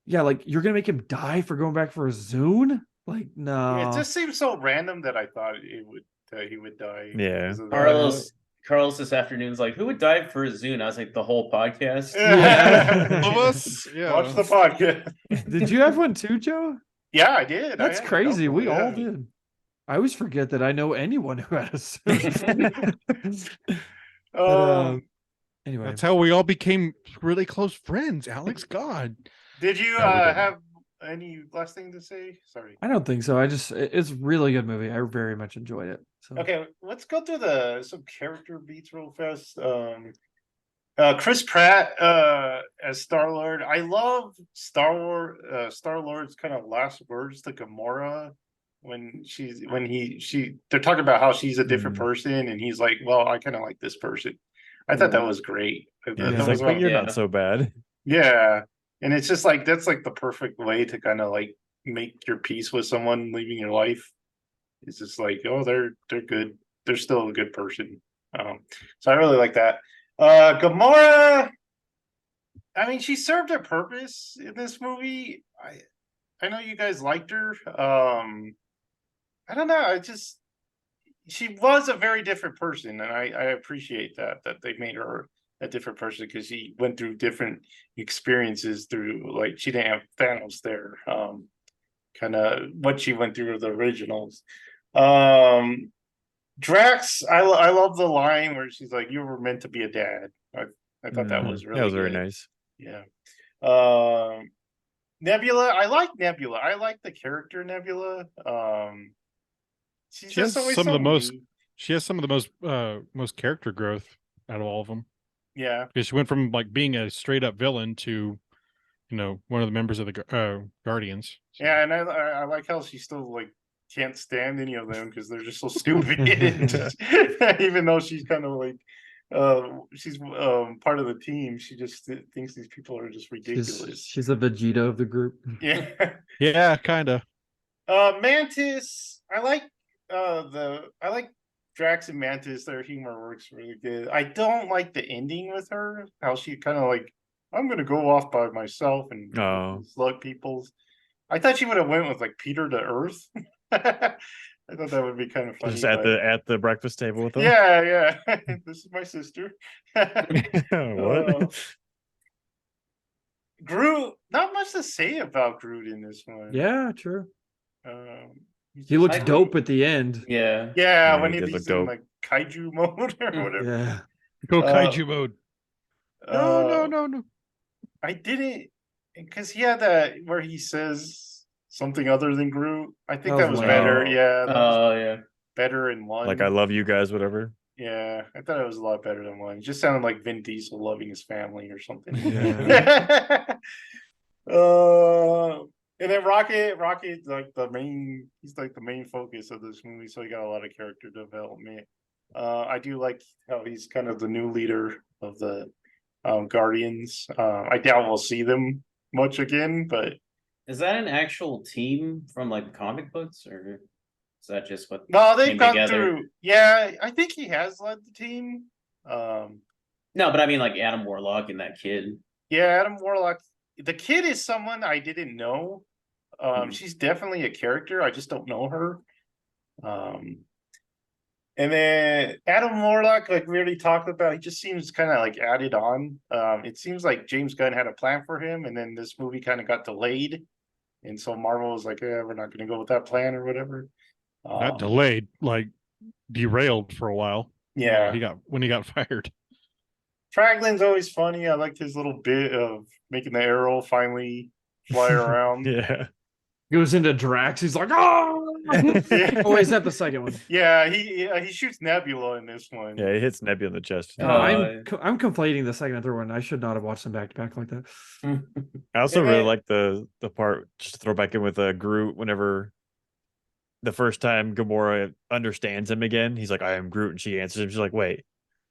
yeah, like you're gonna make him die for going back for a Zune. Like, no. It just seems so random that I thought he would die. Yeah. because of that. Carlos this afternoon's like, who would die for a Zune? I was like, the whole podcast. Yeah. All of us. Yeah. Watch the podcast. Did you have one too, Joe? Yeah, I did. That's I had a crazy. couple, We all yeah. did. I always forget that I know anyone who had a Zune. Um, Anyway, That's how we all became really close friends, Alex. God. did you No, we didn't. have any last thing to say? Sorry. I don't think so. It's a really good movie. I very much enjoyed it. So Okay, let's go through some character beats real fast. Chris Pratt as Star Lord. I love Star Lord's kind of last words to Gamora when they're talking about how she's a different person, and he's like, "Well, I kind of like this person." I thought that was great. I thought Yeah, that he's was like, but you're Yeah. not so bad. yeah, and it's just like that's like the perfect way to kind of like make your peace with someone leaving your life. It's just like, oh, they're good. They're still a good person. So I really like that. Gamora. I mean, she served a purpose in this movie. I know you guys liked her. I don't know. She was a very different person, and I appreciate that they made her a different person because she went through different experiences through like she didn't have Thanos there. Kind of what she went through with the originals. Drax, I love the line where she's like, "You were meant to be a dad." I thought that was really That was very good. nice. Yeah. Nebula, I like Nebula. I like the character Nebula. She's She has just always some of so the most. mean. She has some of the most character growth out of all of them. Yeah. Because she went from like being a straight up villain to, one of the members of the Guardians. So. Yeah, and I like how she still like can't stand any of them because they're just so stupid. Even though she's kind of like she's part of the team, she just thinks these people are just ridiculous. she's the Vegeta of the group. Yeah. Yeah, kind of. Mantis, I like Drax and Mantis. Their humor works really good. I don't like the ending with her. How she kind of like, I'm gonna go off by myself and slug people's. I thought she would have went with like Peter to Earth. I thought that would be kind of funny. Just at the breakfast table with them. Yeah. This is my sister. What? Groot, not much to say about Groot in this one. Yeah, true. He's He just- looks dope at the end. Yeah. Yeah, Yeah, when he did he's look in dope. like kaiju mode or whatever. Yeah. Go Uh, kaiju mode. No. I didn't, because he had that where he says something other than Groot. I think That that was was lame. better. Yeah, that was Oh yeah. better in one. Like I love you guys, whatever. Yeah, I thought it was a lot better than one. It just sounded like Vin Diesel loving his family or something. Yeah. And then Rocket's like the main. He's like the main focus of this movie, so he got a lot of character development. I do like how he's kind of the new leader of the Guardians. I doubt we'll see them much again, but Is that an actual team from like the comic books, or is that just what? no, they've came gone together? through. Yeah, I think he has led the team. No, but I mean like Adam Warlock and that kid. Yeah, Adam Warlock. The kid is someone I didn't know. She's definitely a character. I just don't know her. And then Adam Warlock, like we already talked about, he just seems kind of like added on. It seems like James Gunn had a plan for him, and then this movie kind of got delayed, and so Marvel was like, "Yeah, we're not going to go with that plan or whatever." Not delayed, like derailed for a while. Yeah, When he got fired. Traglin's always funny. I liked his little bit of making the arrow finally fly around. Yeah. Goes into Drax. He's like, oh! Yeah. Oh, is that the second one? Yeah, he shoots Nebula in this one. Yeah, he hits Nebula in the chest. I'm conflating the second and third one. I should not have watched them back to back like that. I also And really then- like the part, just to throw back in with Groot, whenever the first time Gamora understands him again, he's like, I am Groot, and she answers him. She's like, wait.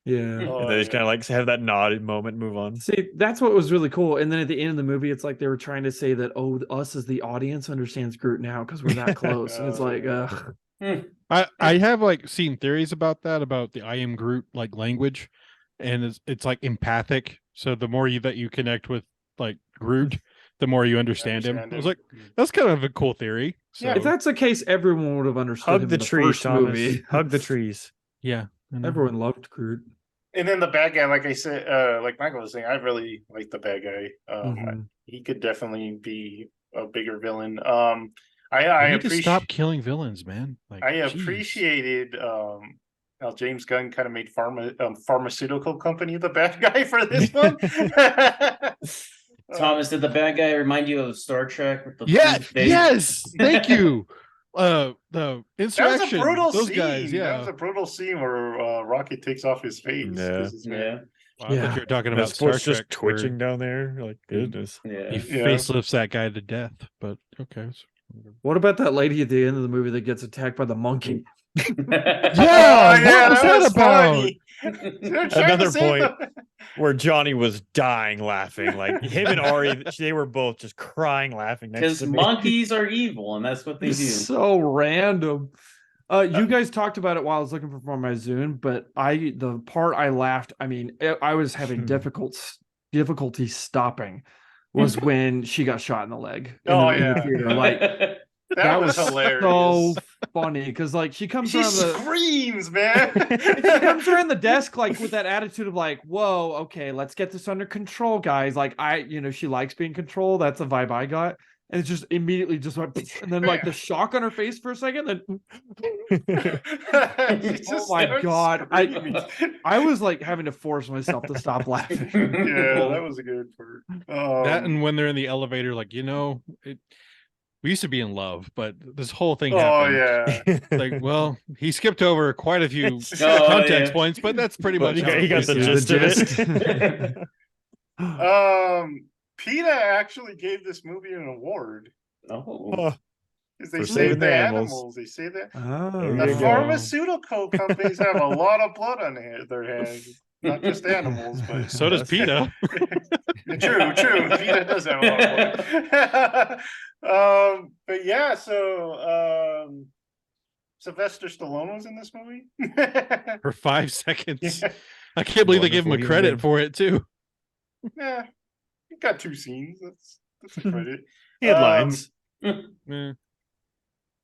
Yeah. Oh, And they just yeah. kind of like have that nodded moment, move on. See, that's what was really cool. And then at the end of the movie, it's like they were trying to say that, oh, us as the audience understands Groot now because we're that close. And it's like, I have like seen theories about that, about the I am Groot like language, and it's like empathic. So the more that you connect with like Groot, the more you understand him. I was like, that's kind of a cool theory. So, Yeah, if that's the case, everyone would have understood Hug him the in the trees, first Thomas. movie. Hug the trees. yeah, I know. Everyone loved Groot. And then the bad guy, like I said, like Michael was saying, I really like the bad guy. Mhm. He could definitely be a bigger villain. We I need to appreciate stop killing villains, man. Like, I jeez. appreciated how James Gunn kind of made pharmaceutical company the bad guy for this one. Thomas, did the bad guy remind you of Star Trek with the Yes, blue face? yes, thank you. The That was insurrection. a brutal Those scene. guys, That yeah. was a brutal scene where Rocket takes off his face. Yeah. 'cause it's Yeah, Well, I Yeah. thought you were talking And about his Star foot's Trek. just where twitching down there. Like, goodness. yeah. He Yeah. facelifts that guy to death, but okay. What about that lady at the end of the movie that gets attacked by the monkey? Yeah, Oh, yeah, what was that about? funny. They're trying to Another save point. them. Where Johnny was dying laughing. Like, him and Ari, they were both just crying laughing next Because to me. monkeys are evil, and that's what they do. So random. You guys talked about it while I was looking for my Zune, but the part I laughed, I mean, I was having difficulty stopping was when she got shot in the leg in the theater. Like that was hilarious. so funny because like she comes She around the screams, man. she comes around the desk like with that attitude of like, whoa, okay, let's get this under control, guys. Like she likes being controlled. That's the vibe I got. And it just immediately just went, and then like the shock on her face for a second. Then, oh my God. I was like having to force myself to stop laughing. Yeah, that was a good part. That and when they're in the elevator, like, we used to be in love, but this whole thing happened. yeah. Like, well, he skipped over quite a few Oh, context yeah. points, but that's pretty But much he got the gist of it. PETA actually gave this movie an award Oh. because they For saved saving the the animals. animals. They saved that. There The you go. pharmaceutical companies have a lot of blood on their hands, not just animals, but So does PETA. True. PETA does have a lot of blood. But yeah, so Sylvester Stallone was in this movie. For 5 seconds. Yeah. I can't believe they gave him a Wonderful credit human. for it too. Yeah, he got 2 scenes. That's a credit. He had lines. Eh.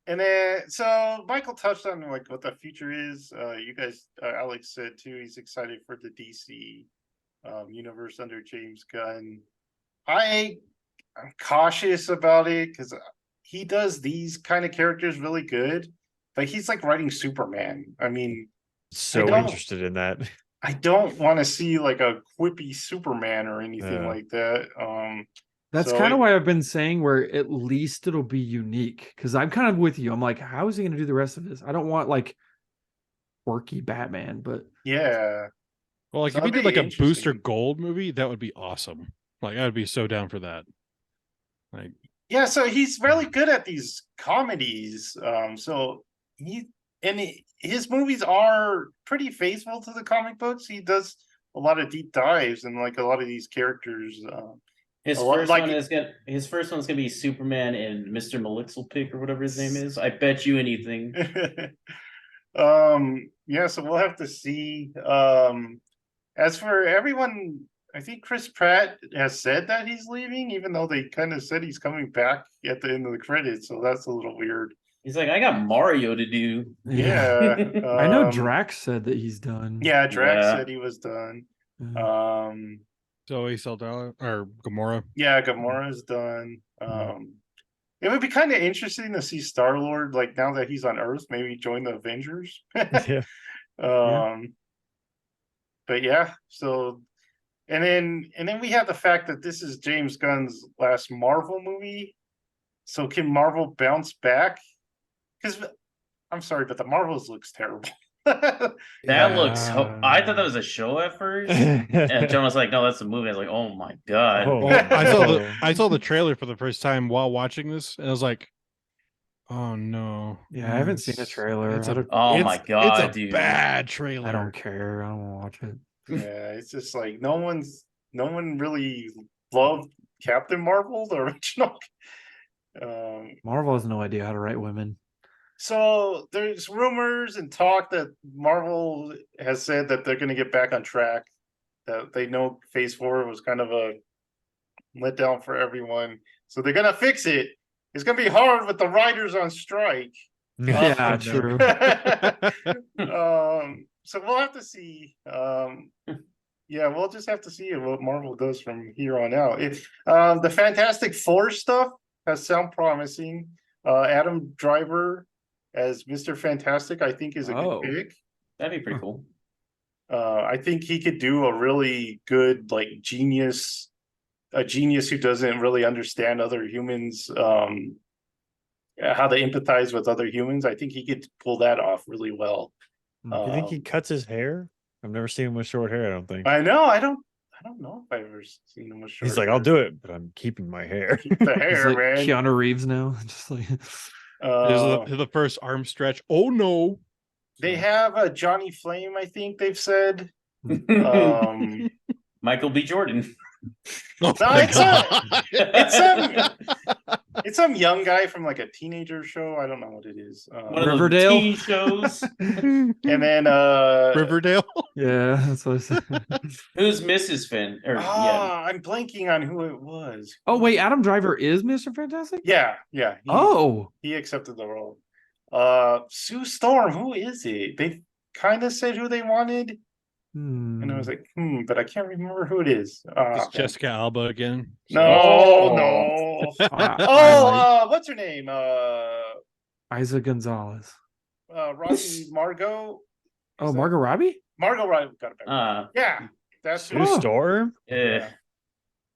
And then, so Michael touched on like what the future is. You guys, Alex said too, he's excited for the DC universe under James Gunn. I'm cautious about it because he does these kind of characters really good, but he's like writing Superman. I mean, So don't- interested in that. I don't want to see like a quippy Superman or anything Yeah. like that. That's So kind of it- why I've been saying where at least it'll be unique because I'm kind of with you. I'm like, how is he going to do the rest of this? I don't want like quirky Batman, but Yeah. Well, like So if he that'd did like be a Booster interesting. Gold movie, that would be awesome. Like I would be so down for that. Like Yeah, so he's really good at these comedies. So he his movies are pretty faithful to the comic books. He does a lot of deep dives and like a lot of these characters. His A lot first like one is gonna his first one's gonna be Superman and Mr. Malixalpick or whatever his name is. I bet you anything. yeah, so we'll have to see. As for everyone, I think Chris Pratt has said that he's leaving, even though they kind of said he's coming back at the end of the credits, so that's a little weird. He's like, I got Mario to do. Yeah. I know Drax said that he's done. Yeah, Drax Yeah. said he was done. Yeah. Zoe Saldana or Gamora. Yeah, Gamora's done. It would be kind of interesting to see Star-Lord, like now that he's on Earth, maybe join the Avengers. Yeah. But yeah, so and then we have the fact that this is James Gunn's last Marvel movie. So can Marvel bounce back? Because I'm sorry, but the Marvels looks terrible. That looks. I thought that was a show at first, and John was like, "No, that's a movie." I was like, "Oh my god!" Oh, Well, no. I saw the trailer for the first time while watching this, and I was like, "Oh no!" Yeah, I haven't seen a trailer. It's I a, don't- Oh my it's god, a dude! bad trailer. I don't care. I don't want to watch it. Yeah, it's just like no one really loved Captain Marvel, the original. Marvel has no idea how to write women. So there's rumors and talk that Marvel has said that they're going to get back on track. That they know Phase 4 was kind of a letdown for everyone, so they're going to fix it. It's going to be hard with the writers on strike. Yeah, no. true. So we'll have to see. Yeah, we'll just have to see what Marvel does from here on out. The Fantastic Four stuff has sound promising. Adam Driver as Mr. Fantastic, I think, is a good pick. That'd be pretty cool. I think he could do a really good, like, genius who doesn't really understand other humans, how to empathize with other humans. I think he could pull that off really well. You think he cuts his hair? I've never seen him with short hair, I don't think. I know. I don't know if I've ever seen him with short He's like, hair. I'll do it, but I'm keeping my hair. Keep the He's hair, like man. Keanu Reeves now. Just like This is the first arm stretch. Oh no! They have a Johnny Flame, I think they've said. Michael B. Jordan. Oh No, my it's God. it's some young guy from like a teenager show. I don't know what it is. One of those Riverdale? teen shows. And then Riverdale. yeah, that's what I said. Who's Mrs. Finn? Or I'm blanking on who it was. Oh wait, Adam Driver is Mr. Fantastic? Yeah. Oh, He accepted the role. Sue Storm, who is it? They kind of said who they wanted, and I was like, but I can't remember who it is. It's Jessica Alba again. No. What's her name? Isa Gonzalez. Robbie Margot. Oh, Margot Robbie? Margot Robbie got it back. Yeah, that's Sue Storm? yeah.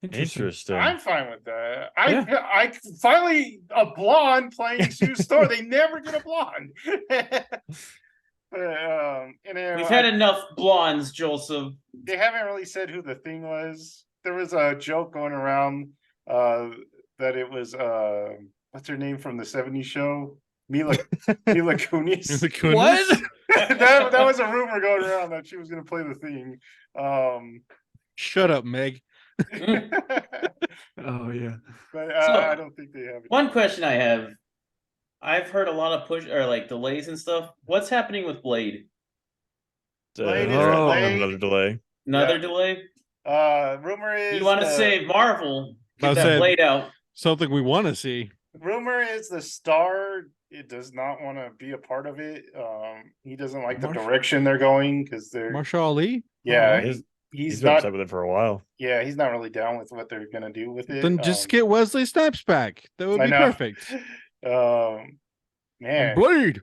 Interesting. I'm fine with that. I finally a blonde playing Sue Storm. They never get a blonde. And then, We've had enough blondes, Joseph. They haven't really said who the Thing was. There was a joke going around that it was what's her name from the '70s show? Mila Kunis. What? that was a rumor going around that she was going to play the Thing. Shut up, Meg. Oh yeah. But So, I don't think they have it. One question I have. I've heard a lot of push or like delays and stuff. What's happening with Blade? Blade is another delay. Another delay? Rumor is You want to save Marvel? I Get that said- Blade out. Something we want to see. rumor is the star it does not want to be a part of it. He doesn't like the direction they're going because they're Marshall Ali. yeah, Oh, he's He's been not upset with it for a while. yeah, he's not really down with what they're gonna do with it. Then just get Wesley Snipes back. That would I be know. perfect. Man. Blade.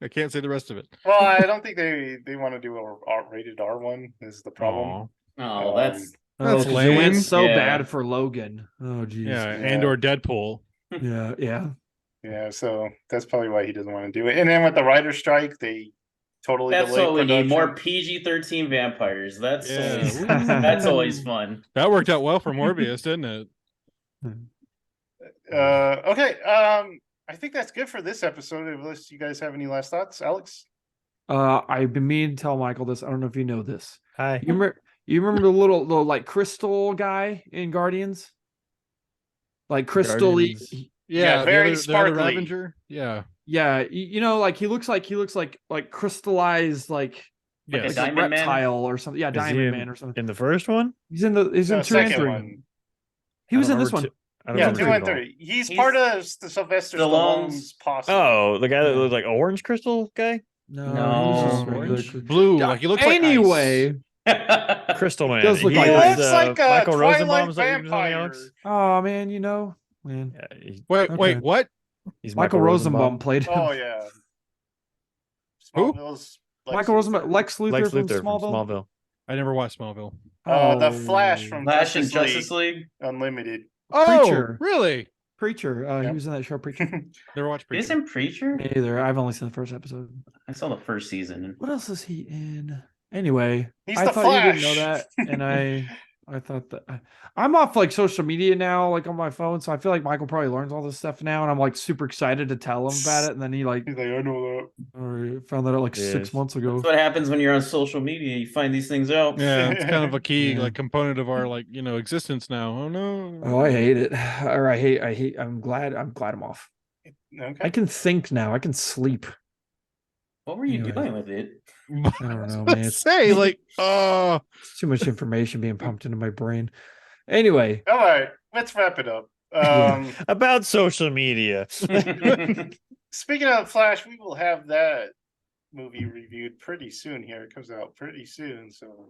I can't say the rest of it. Well, I don't think they want to do a rated R1 is the problem. Aw. Oh, that's That's 'cause it went lame. so Yeah. bad for Logan. Oh geez. Yeah, Yeah. and or Deadpool. Yeah. Yeah, so that's probably why he doesn't want to do it. And then with the writer strike, they Totally That's delayed what we need. More production. PG-13 vampires. That's Yeah. always Ooh. that's always fun. That worked out well for Morbius, didn't it? Okay. I think that's good for this episode. Unless you guys have any last thoughts, Alex. I've been meaning to tell Michael this. I don't know if you know this. Hi. You remember the little like crystal guy in Guardians? Like crystally. Guardians. Yeah, very the sparkly. other Avenger. Yeah. Yeah, you know, like he looks like crystallized like Like a Yes. a Diamond Man? reptile or something. Yeah, Is he Diamond in- Man or something. In the first one? He's in 2 and Second 3. one. He I was don't in this one. remember I don't Yeah, remember 2 and at all. 3. He's He's part of the Sylvester Stallone's- Stallone's posse. Oh, the guy that Yeah. looked like orange crystal guy? No, No. he was just regular. Orange, blue, like he looks like ice. Anyway, Crystal Man. does look He like looks ice. like a Michael Twilight Rosenbaum. Is that what you're telling me, vampire. Alex? oh man, man. Yeah, Wait, Okay. what? he's Michael Rosenbaum played him. Oh yeah. Who? Smallville's Michael Rosenbaum, Lex Luthor, Lex from Luthor Smallville. from Smallville. I never watched Smallville. The Flash from Flash and Justice Justice League. Unlimited. Preacher. Oh, really? Preacher. He Yep. was in that show Preacher. Never watched Preacher. Isn't Preacher? Me either. I've only seen the first episode. I saw the first season. What else is he in? Anyway, He's I the thought you didn't know Flash. that, and I thought that I'm off like social media now, like on my phone. So I feel like Michael probably learns all this stuff now, and I'm like super excited to tell him about it. And then he like He's like, I know found that out like Yes. 6 months ago. That's what happens when you're on social media. You find these things out. Yeah, it's kind of a key Yeah. like component of our like existence now. Oh no. Oh, I hate it. Or I hate. I'm glad I'm off. that. Okay. I can think now. I can sleep. What were you Anyway. doing with it? I don't know, man. It's Say like, too much information being pumped into my brain. Anyway, All right, let's wrap it up. About social media. Speaking of Flash, we will have that movie reviewed pretty soon here. It comes out pretty soon. So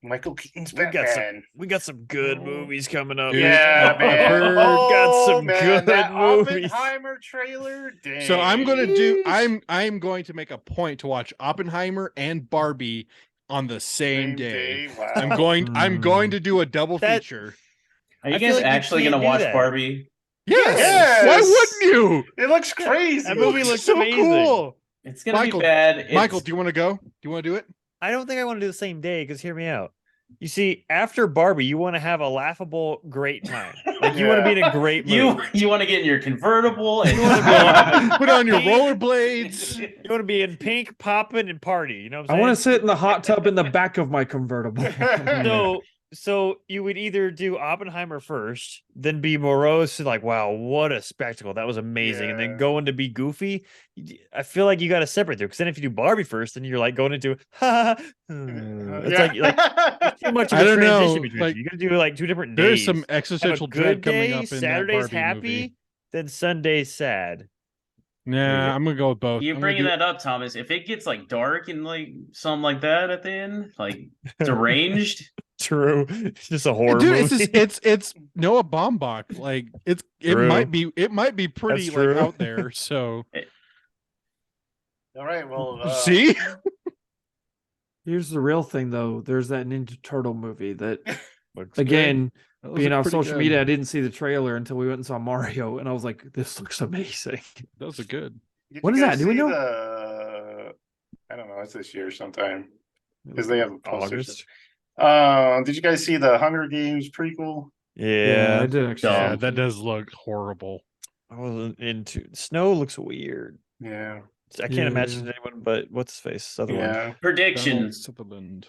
Michael Keaton's We got some Batman. we got some good movies coming up. Yeah, I've man. heard- Oh, got some man, good that movies. Oppenheimer trailer. Dang. so I'm gonna do. I'm going to make a point to watch Oppenheimer and Barbie on the same day. Wow. I'm going to do a double That- feature. Are you I feel guys like you actually can't gonna do watch that. Barbie? Yes. Why Yes. wouldn't you? It looks crazy. That movie looks so amazing. cool. It's gonna Michael- be bad. Michael, do you want to go? Do you want to do it? I don't think I want to do the same day because hear me out. You see, after Barbie, you want to have a laughable, great time. Like you want to be in a great mood. you want to get in your convertible and You wanna Put on your Pink. rollerblades. You want to be in pink, popping, and party. You know what I'm I saying? want to sit in the hot tub in the back of my convertible. So you would either do Oppenheimer first, then be morose and like, wow, what a spectacle. That was amazing. And Yeah. then go into be goofy. I feel like you got to separate there. Because then if you do Barbie first, then you're like going into, it's like too much of I a don't know, transition between like, you. You're going to do like 2 different days. There's some Have a existential good dread coming day, up in Saturday's that Barbie happy, movie. then Sunday's sad. Nah, I'm gonna go with both. you I'm bringing gonna that up, Thomas. If it gets like dark and like something like that at the end, like deranged. True. It's just a horror Dude, movie. it's Noah Baumbach. Like it True. might be pretty That's like true. out there. So All right. Well, see, Here's the real thing, though. There's that Ninja Turtle movie that, Looks good. again, That being looked on pretty social good. media, I didn't see the trailer until we went and saw Mario, and I was like, "This looks amazing." Those are good. did what you is guys that? Do we see know? I don't know. It's this year sometime because they have August. Did you guys see the Hunger Games prequel? Yeah, I Yeah. did actually. Yeah, Dumb. that does look horrible. I wasn't into snow looks weird. Yeah. I can't imagine anyone but what's his face? Other one. Yeah. Donald Predictions. Sutherland.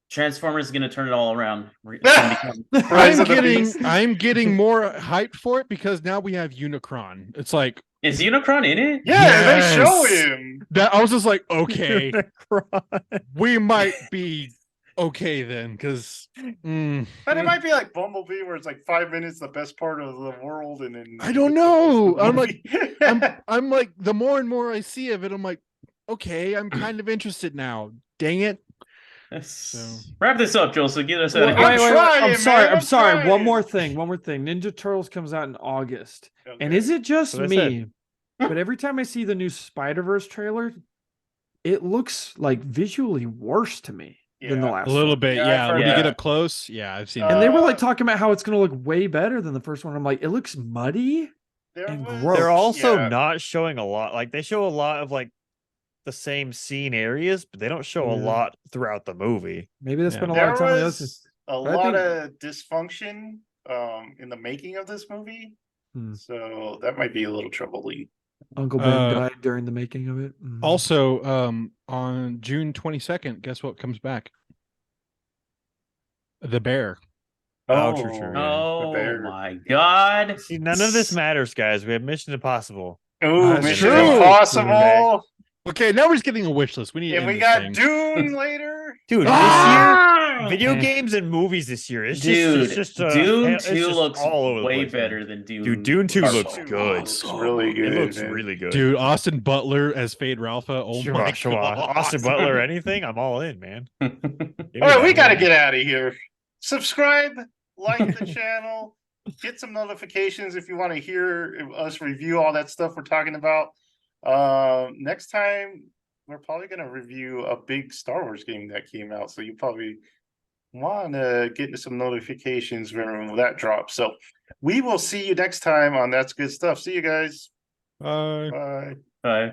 Transformers is gonna turn it all around. It's gonna become- Rise of the Beast. I'm getting more hyped for it because now we have Unicron. It's like Is Unicron in it? Yeah, they show Yes. him. that. I was just like, okay, Cry. we might be okay then, because But it might be like Bumblebee, where it's like 5 minutes, the best part of the world, and then I don't know. I'm like, like, I'm like, the more and more I see of it, I'm like, okay, I'm kind of interested now. Dang it. Wrap this up, Joel. So get us out Wait, of I'm here. trying, I'm man, sorry. I'm I'm sorry. trying. One more thing. Ninja Turtles comes out in August. And is it just That's what I me? But every time I see the new Spider-Verse trailer, it looks like visually worse to me than the Yeah. last A little one. bit, Yeah, I've yeah. heard When you get that. up close, yeah, I've seen Uh, that. And they were like talking about how it's going to look way better than the first one. I'm like, it looks muddy. There and was- gross. They're also yeah. not showing a lot. Like they show a lot of like the same scene areas, but they don't show a Yeah. lot throughout the movie. Maybe they Yeah. spent a lot There of time on the other. was a but I lot think- of dysfunction in the making of this movie. Hmm. So that might be a little troubling. Uncle Ben Uh, died during the making of it. Also, on June 22nd, guess what comes back? The Bear. Oh, true, yeah. Oh bear. my god. See, none of this matters, guys. We have Mission Impossible. Oh, That's Mission true. Impossible. Okay, now we're just getting a wish list. We need to And end we this got thing. Dune later. Dude, Ah! this year, video Eh. games and movies this year. It's Dude, just Dune it's 2 just looks all over the way place, man. better than Dune. Dude, Dune 2 Looks looks so good. Looks really good. It looks man. really good. Dude, Austin Butler as Fade Ralpha. Oh Sure, my sure. god. Austin Butler, anything? I'm all in, man. Give me All right, we that. got to get out of here. Subscribe, like the channel, get some notifications if you want to hear us review all that stuff we're talking about. Next time, we're probably going to review a big Star Wars game that came out. So you probably want to get some notifications when that drops. So we will see you next time on That's Good Stuff. See you guys. Bye. Bye. Bye.